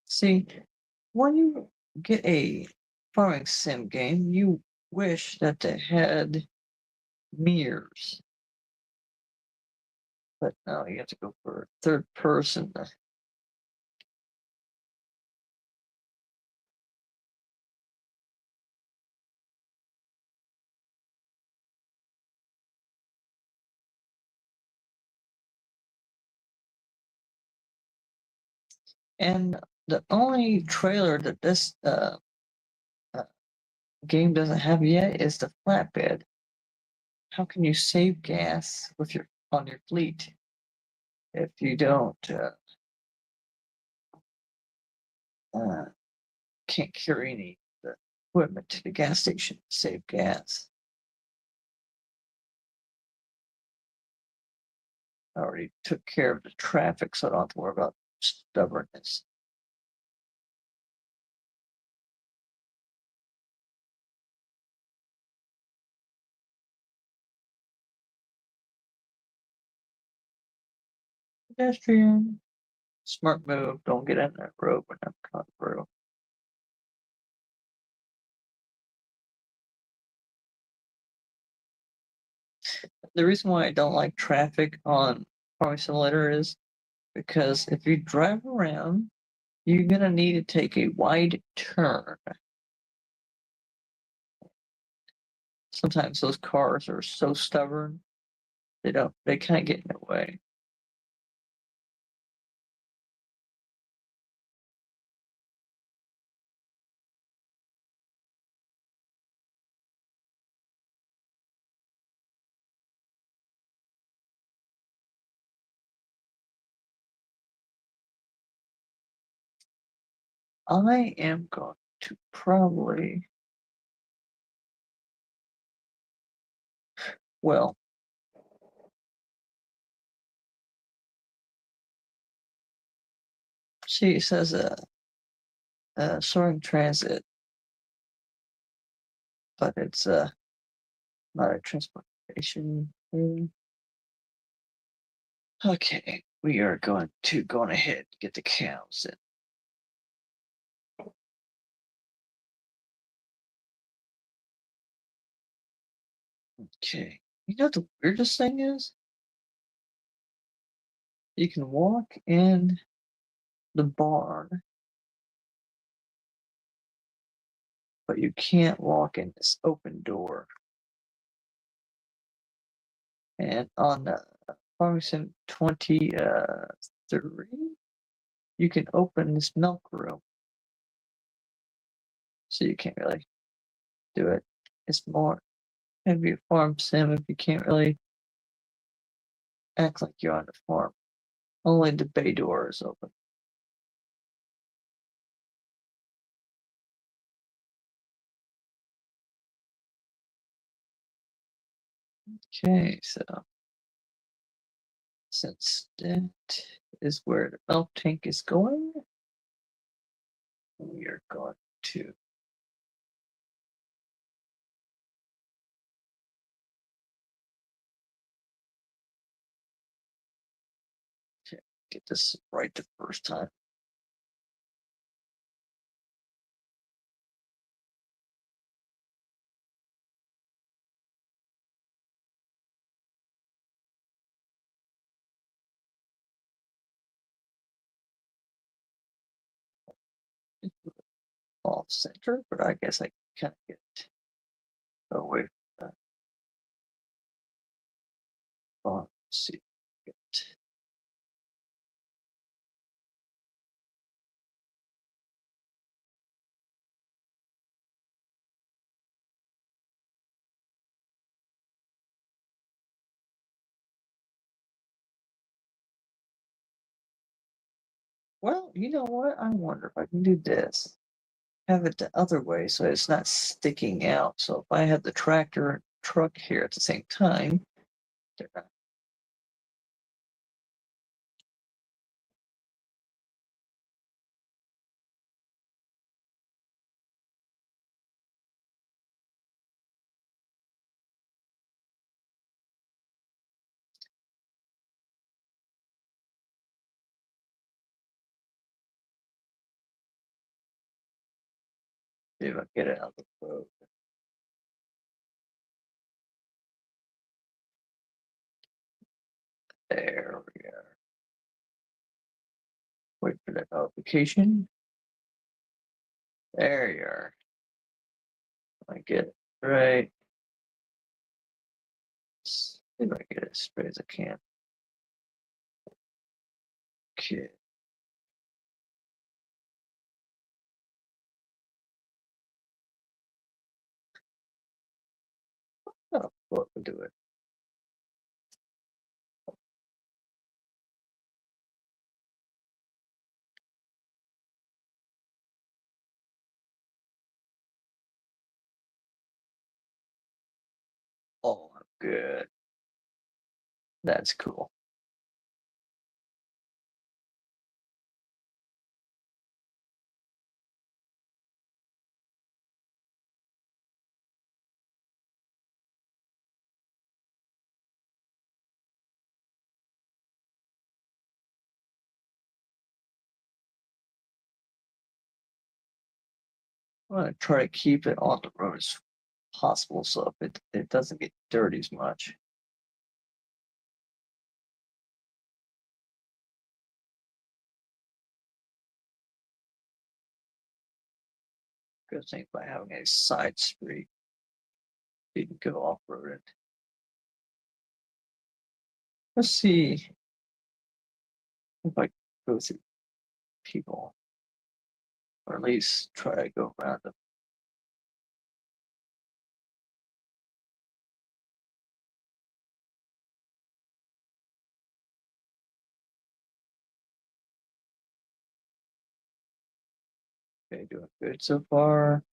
See, when you get a farming sim game, you wish that they had mirrors. But no, you have to go for third person. And the only trailer that this uh, game doesn't have yet is the flatbed. How can you save gas with your on your fleet if you don't can't carry any of the equipment to the gas station to save gas? I already took care of the traffic, so I don't have to worry about stubbornness. Pedestrian. Smart move. Don't get in that road when I'm coming through. The reason why I don't like traffic on Farming Simulator is because if you drive around, you're gonna need to take a wide turn. Sometimes those cars are so stubborn, they can't get in the way. I am going to probably, well, see, it says soaring transit, but it's not a transportation thing. Okay, we are going ahead and get the cows in. Okay, you know what the weirdest thing is? You can walk in the barn, but you can't walk in this open door. And on Farming Sim 23, you can open this milk room. So you can't really do it. It's more maybe a farm sim if you can't really act like you're on the farm. Only the bay door is open. Okay, so since that is where the milk tank is going, we are going to get this right the first time. Off center, but I guess I kind of get away from that. Let's see. Well, you know what? I wonder if I can do this. have it the other way so it's not sticking out. So if I have the tractor and truck here at the same time, they're not. See if I get it out of the road. There we are. Wait for that notification. There you are. I get it right. See if I get it as straight as I can. Okay. Oh, what we'll do it. Oh, good. That's cool. I'm gonna try to keep it on the road as possible so if it doesn't get dirty as much. Good thing by having a side street, you can go off road. Let's see if I go through people, or at least try to go around them. Okay, doing good so far.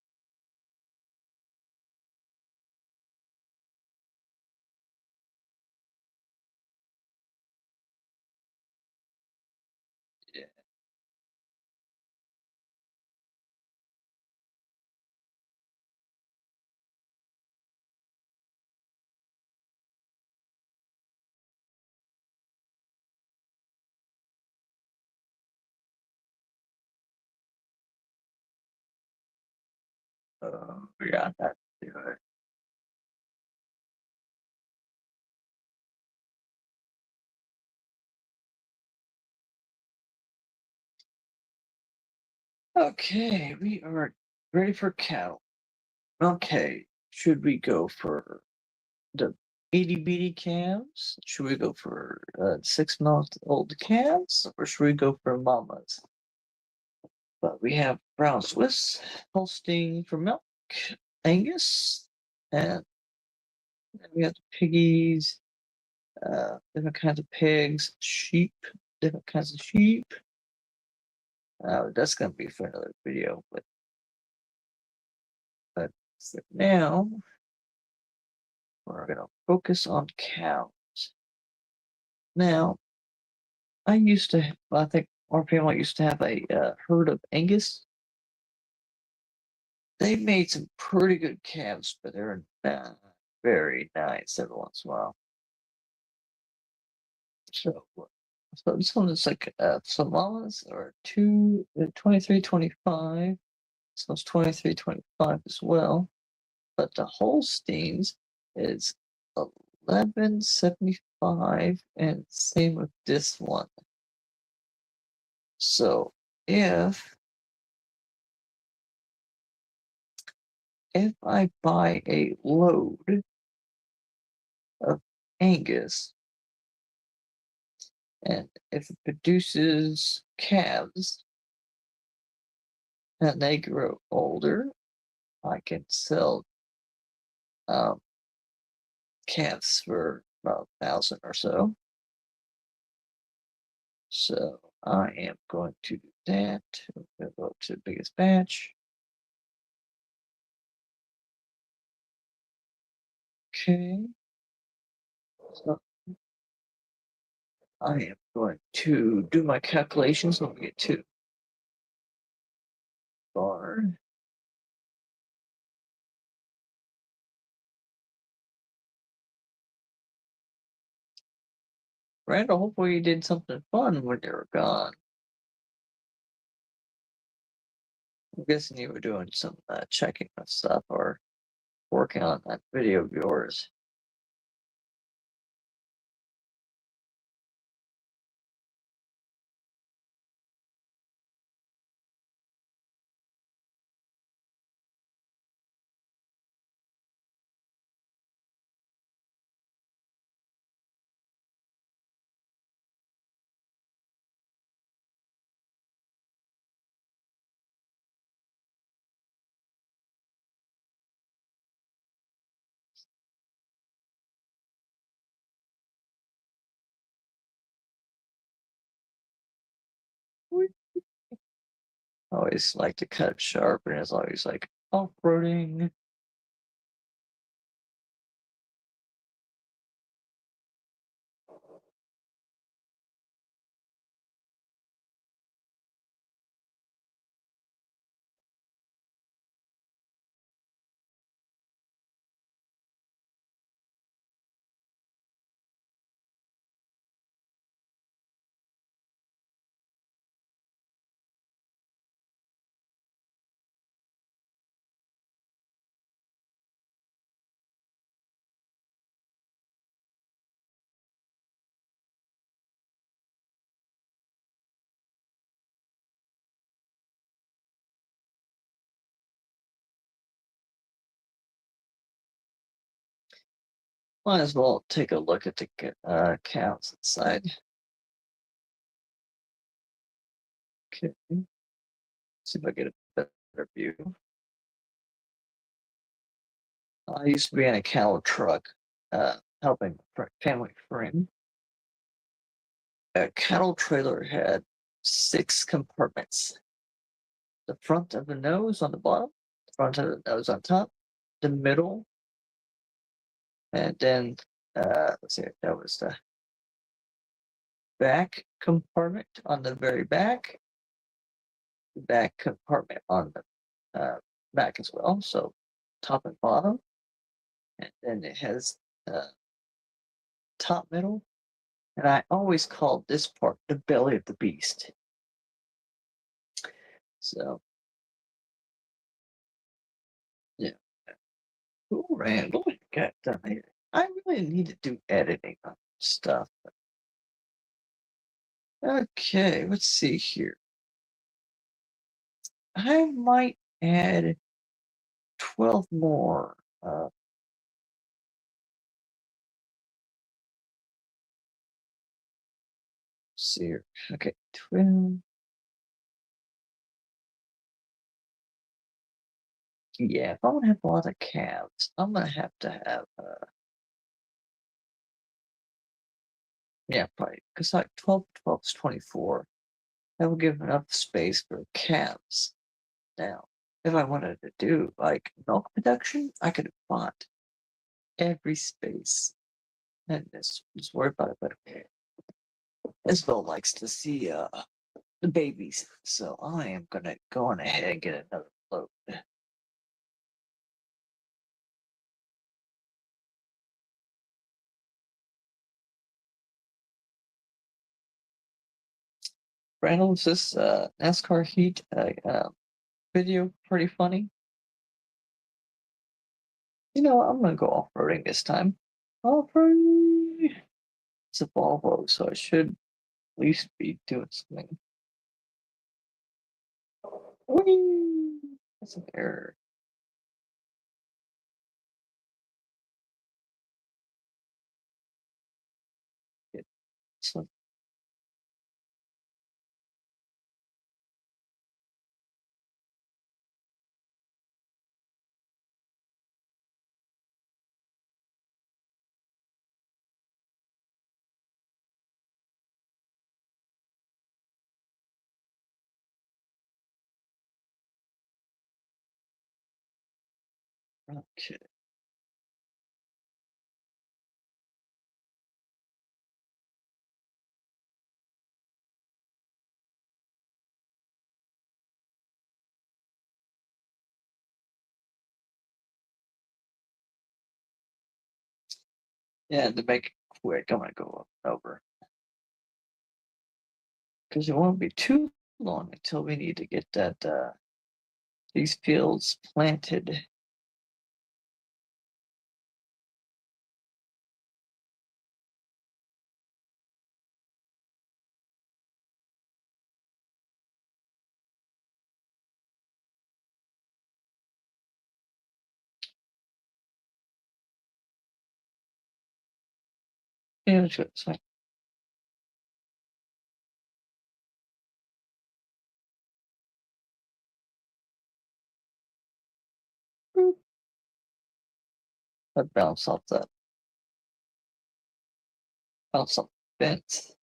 Yeah. Yeah, that's good. Okay, we are ready for cattle. Okay, should we go for the itty bitty calves? Should we go for 6 month old calves, or should we go for mamas? But we have brown Swiss, Holstein for milk, Angus, and then we have the piggies, different kinds of pigs, sheep, different kinds of sheep. That's gonna be for another video, but for now we're gonna focus on cows. Now, I think our family used to have a herd of Angus. They made some pretty good calves, but they're not very nice every once in a while. So, so this one is like some llamas are 23, 25. This one's 23, 25 as well. But the Holsteins is 1175, and same with this one. So if I buy a load of Angus, and if it produces calves and they grow older, I can sell um, calves for about 1,000 or so. So I am going to do that. I'm going to go to the biggest batch. Okay. So I am going to do my calculations when we get to bar. Randall, hopefully you did something fun when you were gone. I'm guessing you were doing some checking of stuff or working on that video of yours. I always like to cut it sharp, and it's always like off-roading. Might as well take a look at the counts inside. Okay, see if I get a better view. I used to be in a cattle truck, helping family friend. A cattle trailer had 6 compartments: the front of the nose on the bottom, the front of the nose on top, the middle, and then let's see, that was the back compartment on the very back, the back compartment on the back as well. So top and bottom, and then it has top, middle, and I always called this part the belly of the beast. So yeah, cool, Randall. What you got done here? I really need to do editing on stuff. Okay, let's see here. I might add 12 more. See here. Okay, 12. Yeah, if I want to have a lot of calves, I'm gonna have to have yeah, probably because like 12 is 24. That will give enough space for calves. Now, if I wanted to do like milk production, I could have bought every space. And this was worried about it, but Isabel likes to see the babies, so I am gonna go on ahead and get another load. Randall, is this NASCAR Heat video pretty funny? You know, I'm gonna go off-roading this time. Off-roading! It's a Volvo, so I should at least be doing something. Whee! That's an error. So, okay. Yeah, to make it quick, I'm gonna go up and over. Because it won't be too long until we need to get that these fields planted. Yeah, that's good. So, boop, that bounce off the fence.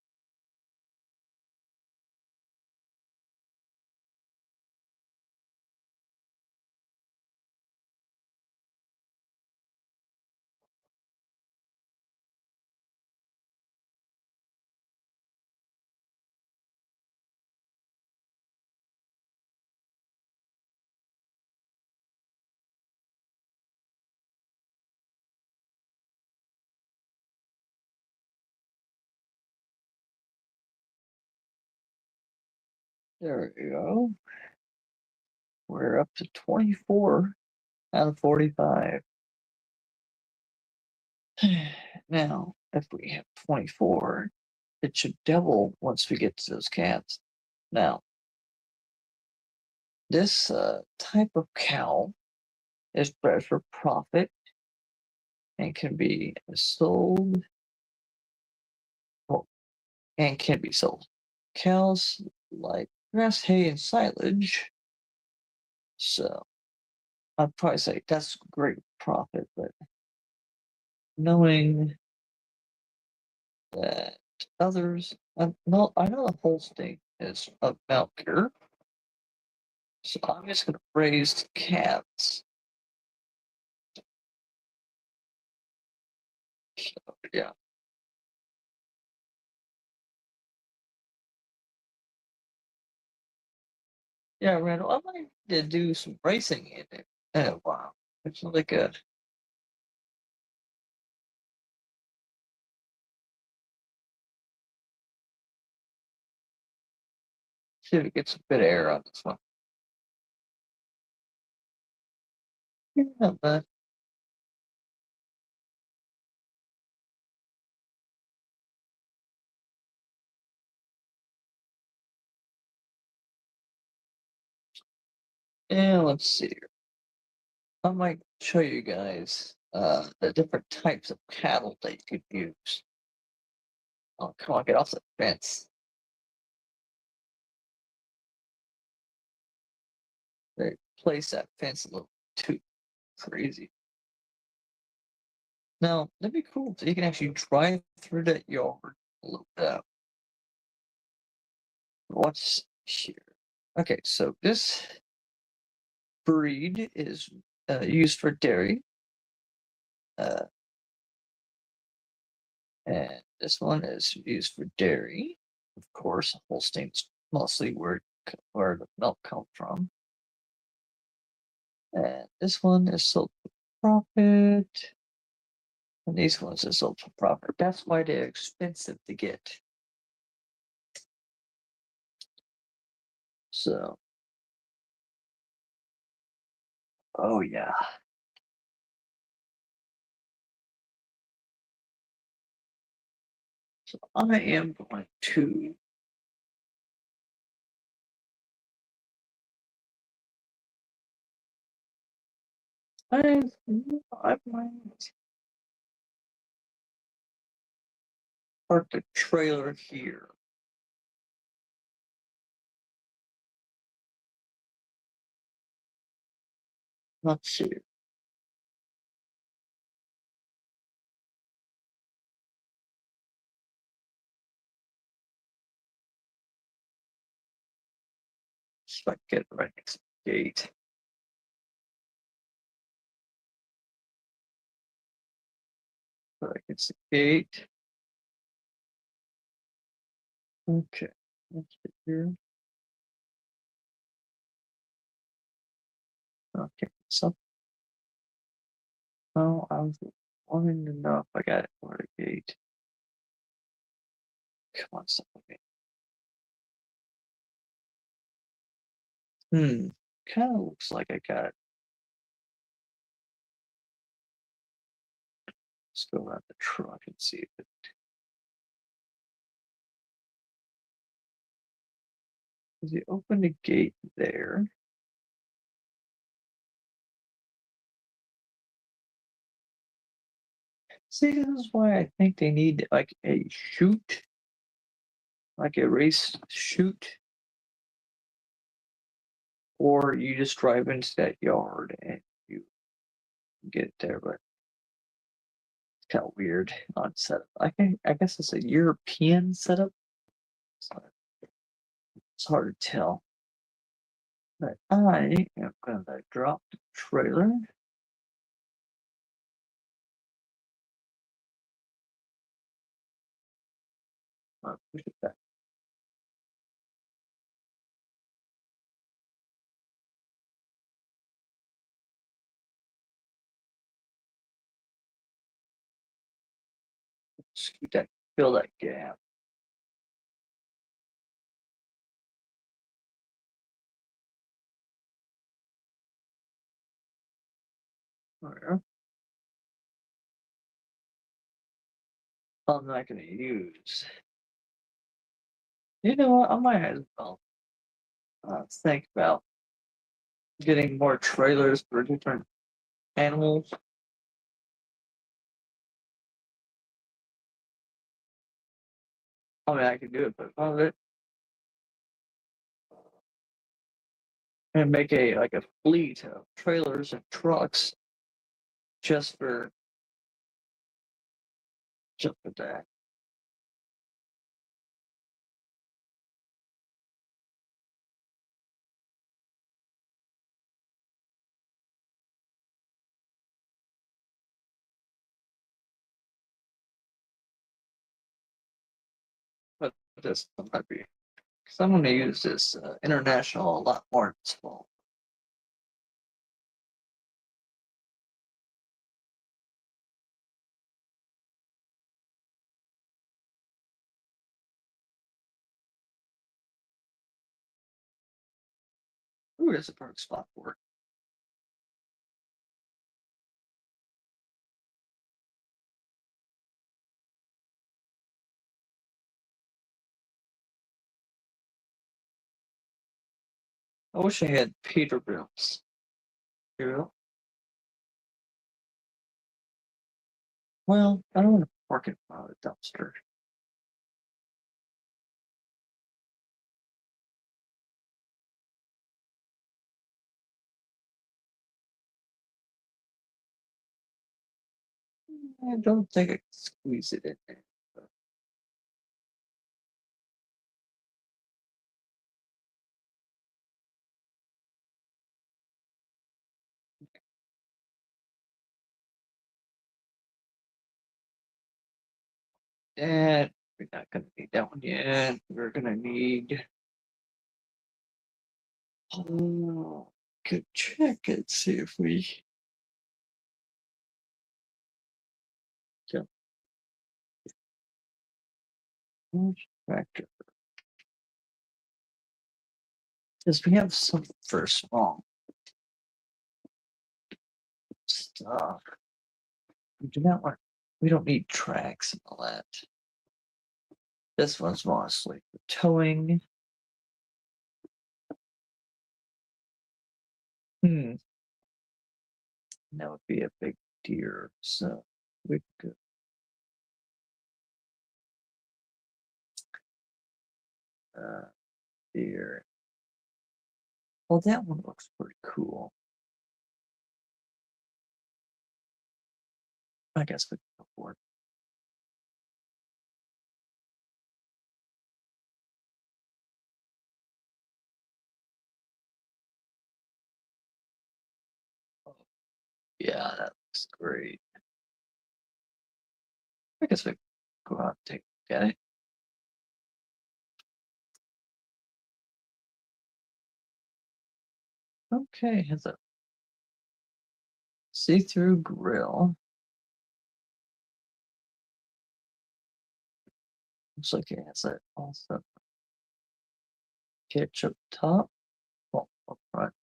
There we go. We're up to 24 out of 45. Now, if we have 24, it should double once we get to those calves. Now, this type of cow is bred for profit and can be sold, well, and can be sold. Cows like grass, hay, and silage. So I'd probably say that's great profit, but knowing that others, I know the Holstein is a milker, so I'm just going to raise calves. So, yeah. Yeah, Randall, I might need to do some racing in it in a while. It's really good. See if we get some good air on this one. Yeah, but yeah, let's see here. I might show you guys the different types of cattle that you could use. Oh, come on, get off the fence. They place that fence a little too crazy. Now, that'd be cool. So you can actually drive through that yard a little bit. What's here? Okay, so this breed is used for dairy. Uh, and this one is used for dairy. Of course, Holstein's mostly where the milk comes from. And this one is sold for profit. And these ones are sold for profit. That's why they're expensive to get. So, oh yeah. So I am going to I I might park the trailer here. Let's see. So I get right next to the gate. Right next to the gate. Okay. Let's get here. Okay. So oh, I was wanting to know if I got it for the gate. Come on, something. Kind of looks like I got it. Let's go around the truck and see if it. Does he open the gate there? See, this is why I think they need like a chute, like a race chute, or you just drive into that yard and you get it there. But it's kind of weird on setup. I guess it's a European setup. So it's hard to tell. But I am gonna drop the trailer. Push it back. Scoot that, fill that gap. There. I'm not gonna use. You know what? I might as well think about getting more trailers for different animals. I mean, I can do it, but of it and make a like a fleet of trailers and trucks just for that. But this might be because I'm going to use this international a lot more this fall. Ooh, that's a perfect spot for it. I wish I had Peterbilt's. Yeah. Well, I don't want to park it by the dumpster. I don't think I can squeeze it in there. And we're not going to need that one yet. We're going to need. Oh, could check and see if we. Yeah. Factor. Because we have some for small stuff. We do not want. We don't need tracks and all that. This one's mostly for towing. That would be a big deer. So we could. Deer. Well, that one looks pretty cool. I guess we can go for it. Yeah, that looks great. I guess we go out and take a look at it. Okay, has a see-through grill. Looks like it has that also catch up top, well, up front,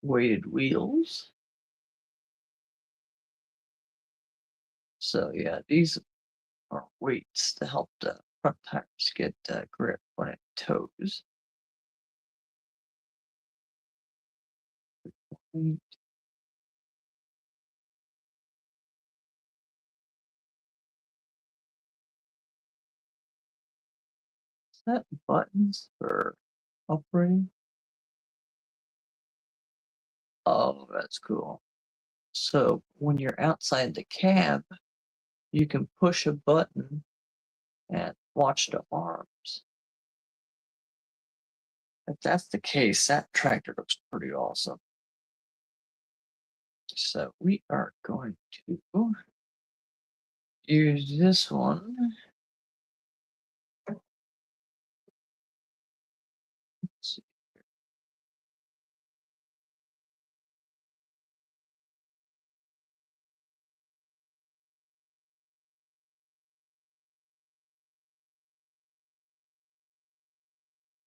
weighted wheels. So yeah, these are weights to help the front tires get grip when it tows. Mm, Is that buttons for operating? Oh, that's cool. So when you're outside the cab, you can push a button and watch the arms. If that's the case, that tractor looks pretty awesome. So we are going to use this one. Let's see.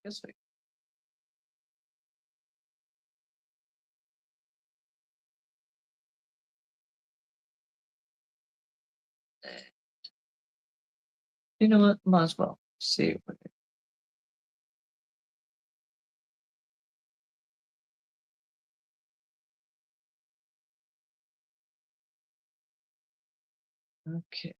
Guess we you know what? Might as well see if we can. Okay.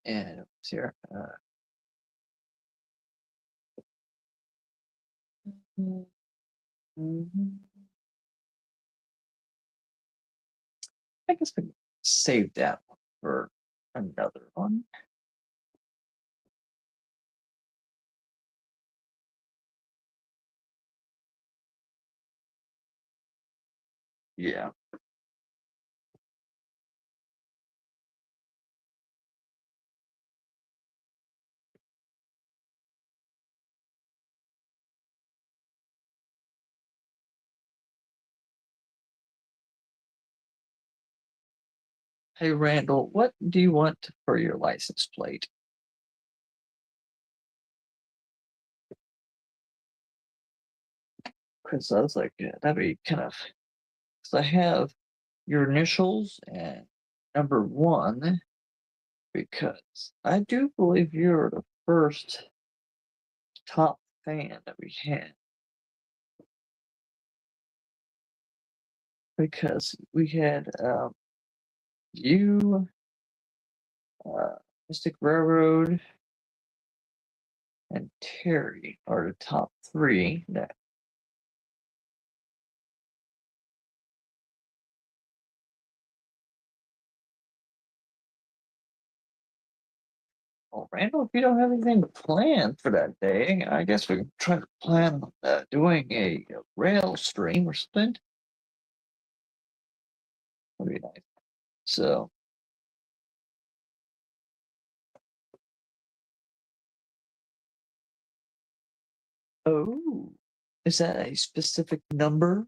And it's here. Mhm. I guess we can save that one for another one. Yeah. Hey, Randall, what do you want for your license plate? Because I was like, yeah, that'd be kind of. Because I have your initials and number one, because I do believe you're the first top fan that we had. Because we had you, uh, Mystic Railroad, and Terry are the top three. That well, Randall, if you don't have anything planned for that day, I guess we can try to plan doing a rail stream or something. That'd be nice. So, oh, is that a specific number?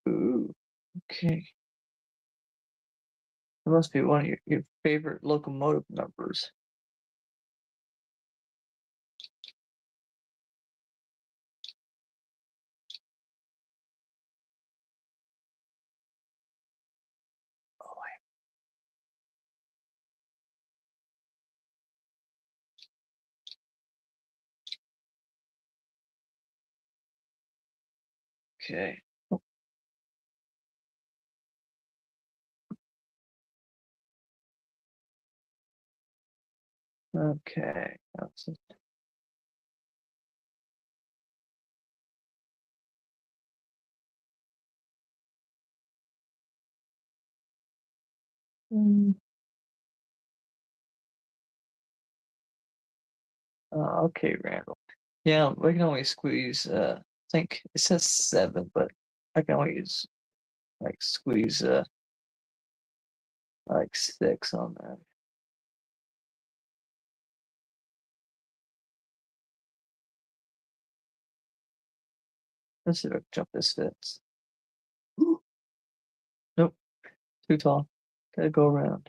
Ooh, okay. It must be one of your favorite locomotive numbers. Oh, okay. Okay. That's it. Mm, okay, Randall. Yeah, we can only squeeze. I think it says 7, but I can only use like squeeze Like 6 on that. Let's see if I can jump this fence. Nope, too tall. Gotta go around.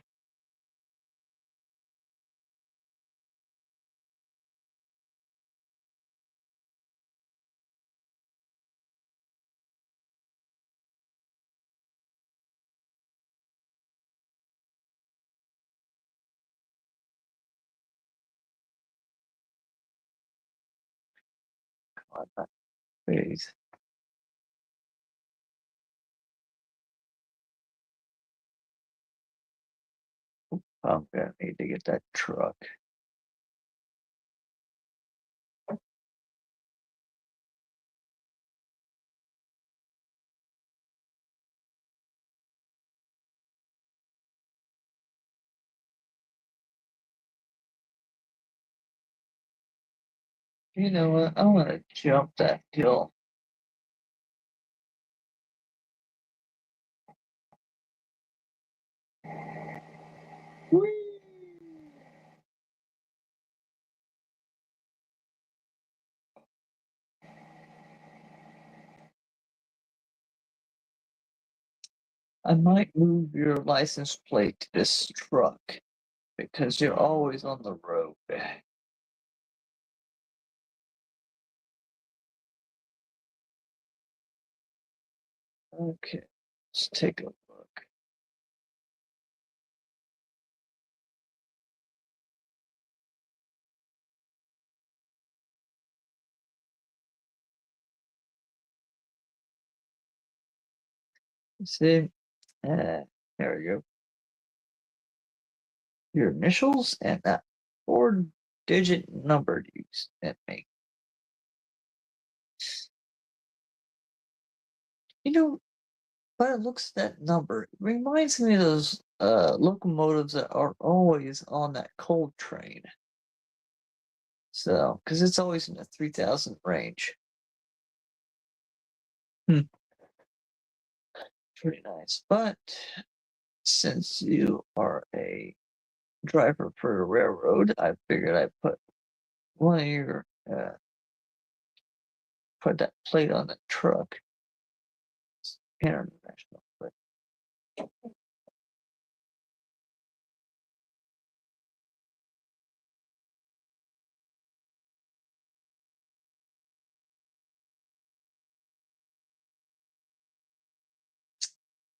Come on, please. I'm gonna need to get that truck. You know what? I want to jump that hill. Whee! I might move your license plate to this truck because you're always on the road. Okay, let's take a look. See, there we go. Your initials and that 4-digit number to use and make. You know, by the looks of that number, it reminds me of those locomotives that are always on that coal train. So, because it's always in the 3,000 range. Hmm, pretty nice. But since you are a driver for a railroad, I figured I'd put one of your put that plate on the truck. It's international plate.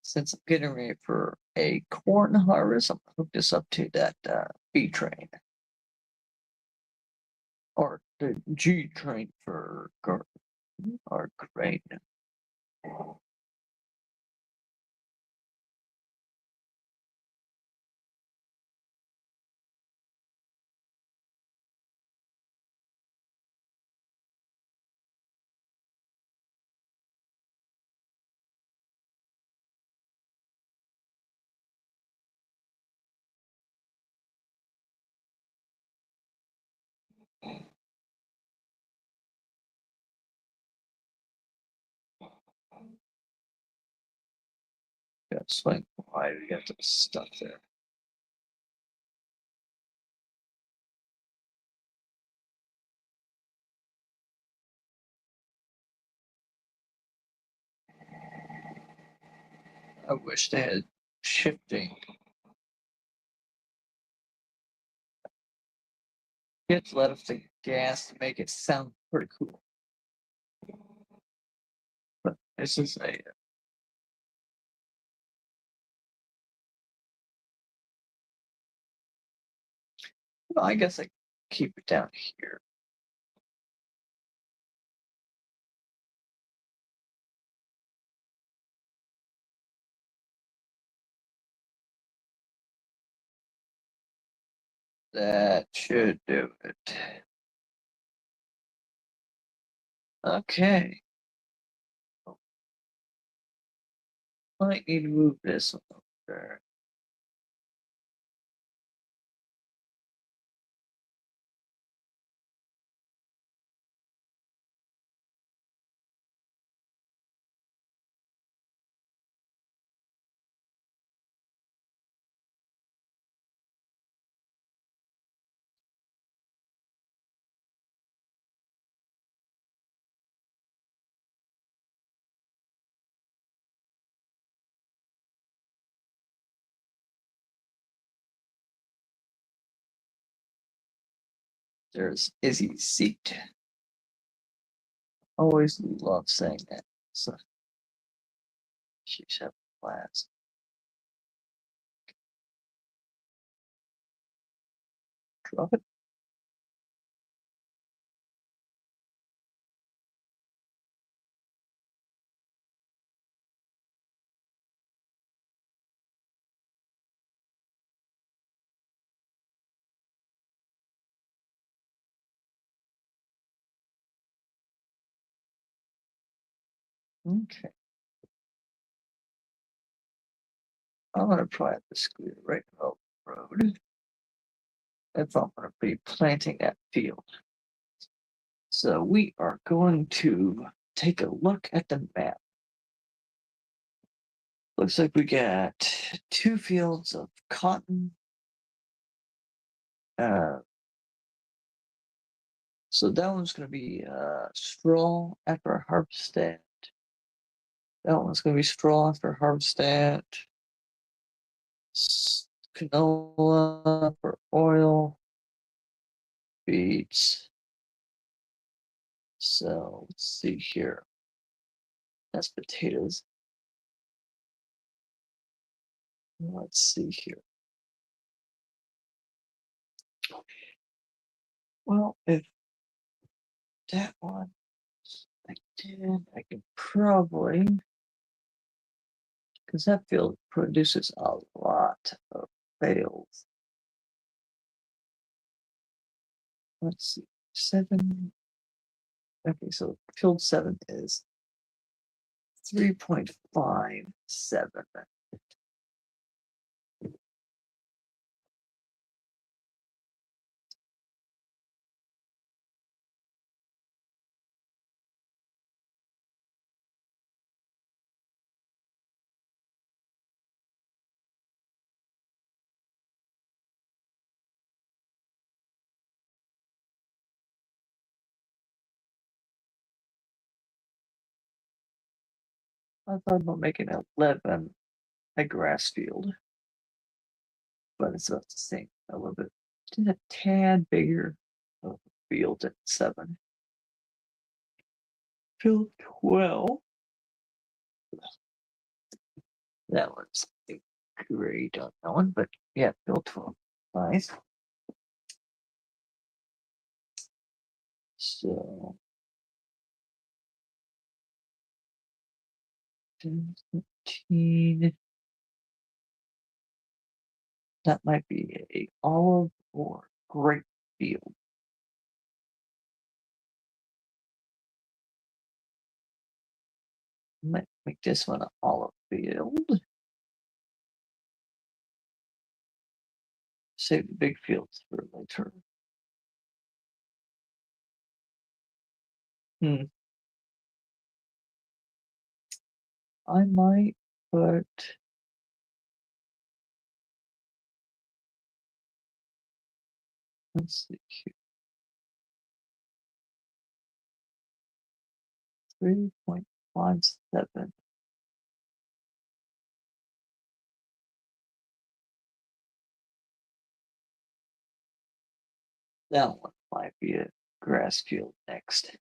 Since I'm getting ready for a corn harvest, I'm gonna hook this up to that B train or the G train for or grain. Got swing why we got some stuff there. I wish they had shifting. You have to let off the gas to make it sound pretty cool. But this is a well, I guess I keep it down here. That should do it. Okay. Might need to move this one over. There's Izzy's seat. Always love saying that. So she's having class. Drop it. Okay. I'm gonna try the scooter right up the road if I'm gonna be planting that field. So we are going to take a look at the map. Looks like we got 2 fields of cotton. So that one's going to be straw after harvest. That one's going to be straw after harvest. Canola for oil. Beets. So let's see here. That's potatoes. Let's see here. Well, if that one I did, I could probably, because that field produces a lot of bales. Let's see, 7. Okay, so field 7 is 3.57. I thought about making 11 a grass field, but it's about the same. A little bit, just a tad bigger of a field at 7. Field 12. That one's great on that one, but yeah, field 12. Nice. So 15. That might be a olive or grape field. Might make this one an olive field. Save the big fields for later. I might, but let's see here. 3.57. That one might be a grass field next.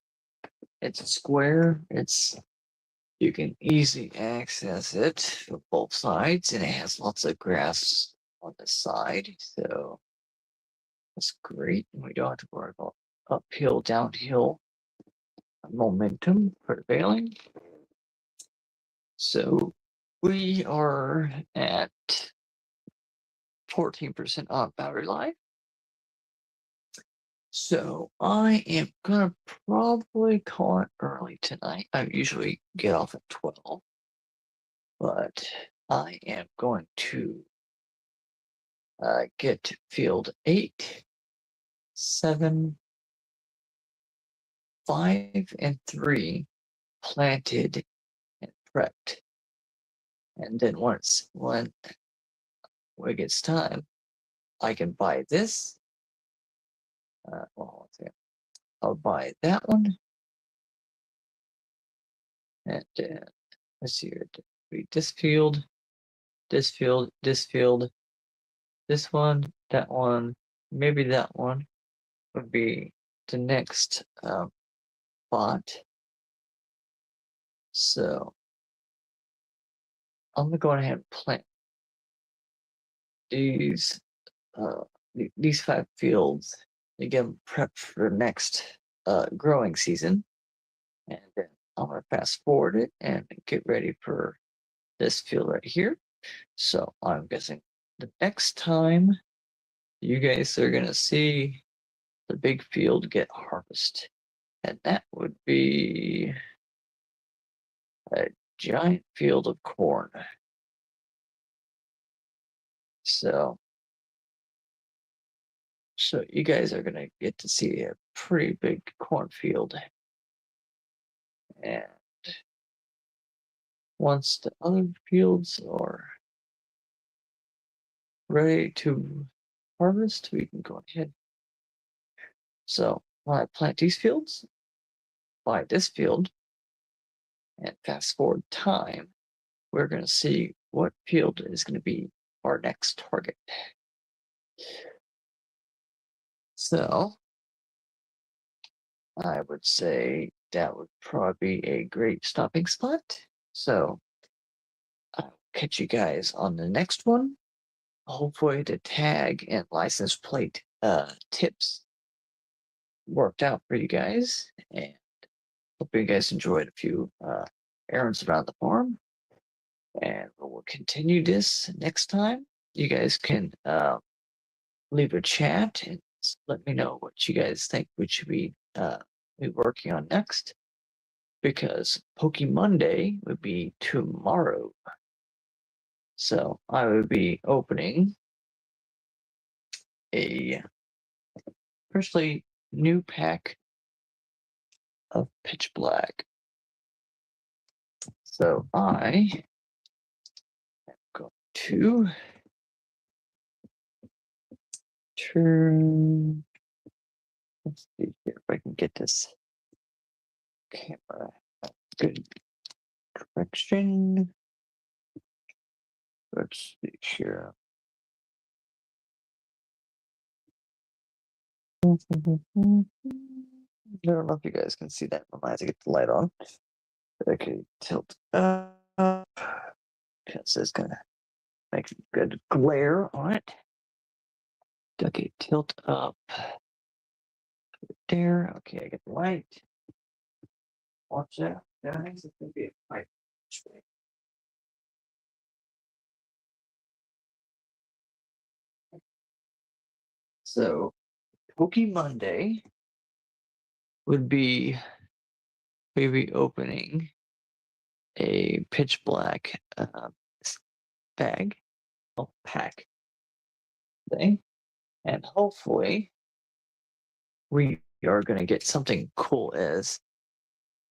It's square. You can easily access it from both sides, and it has lots of grass on the side, so that's great. We don't have to worry about uphill, downhill momentum prevailing. So we are at 14% off battery life. So I am gonna probably call it early tonight. I usually get off at 12, but I am going to get field 8, 7, 5, and 3 planted and prepped. And then when it gets time, I can buy this. I'll buy that one. And let's see here. This field, this field, this field, this one, that one, maybe that one. would be the next bot. So I'm gonna go ahead and plant these these 5 fields to get them prepped for the next growing season, and then I'm gonna fast forward it and get ready for this field right here. So I'm guessing the next time you guys are gonna see the big field get harvested, and that would be a giant field of corn. So, so you guys are gonna get to see a pretty big cornfield, and once the other fields are ready to harvest, we can go ahead. So when I plant these fields, buy this field, and fast forward time, we're going to see what field is going to be our next target. So I would say that would probably be a great stopping spot. So I'll catch you guys on the next one. Hopefully the tag and license plate tips worked out for you guys, and hope you guys enjoyed a few errands around the farm. And we'll continue this next time. You guys can leave a chat and let me know what you guys think we should be working on next. Because Poke Monday would be tomorrow. So I would be opening a freshly new pack of Pitch Black. So I am going to turn. Let's see here if I can get this camera good direction. Let's see here. I don't know if you guys can see that. I might have to get the light on. Okay, tilt up. Because it's gonna make a good glare on it. Okay, tilt up. There. Okay, I get the light. Watch that, guys. It's gonna be a fight. So, Poke Monday would be maybe opening a Pitch Black bag, pack thing, and hopefully we are going to get something cool as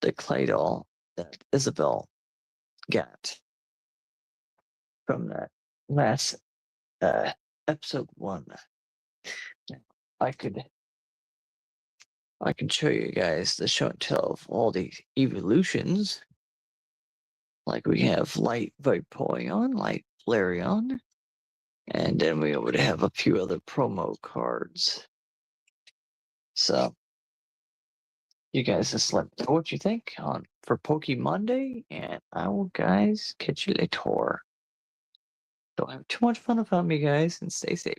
the clay doll that Isabel got from that last episode 1. I can show you guys the show and tell of all the evolutions. Like we have Light Vaporeon, Light Flareon, and then we would have a few other promo cards. So you guys just let me know what you think for Poke Monday, and I will guys catch you later. Don't have too much fun without me, guys, and stay safe.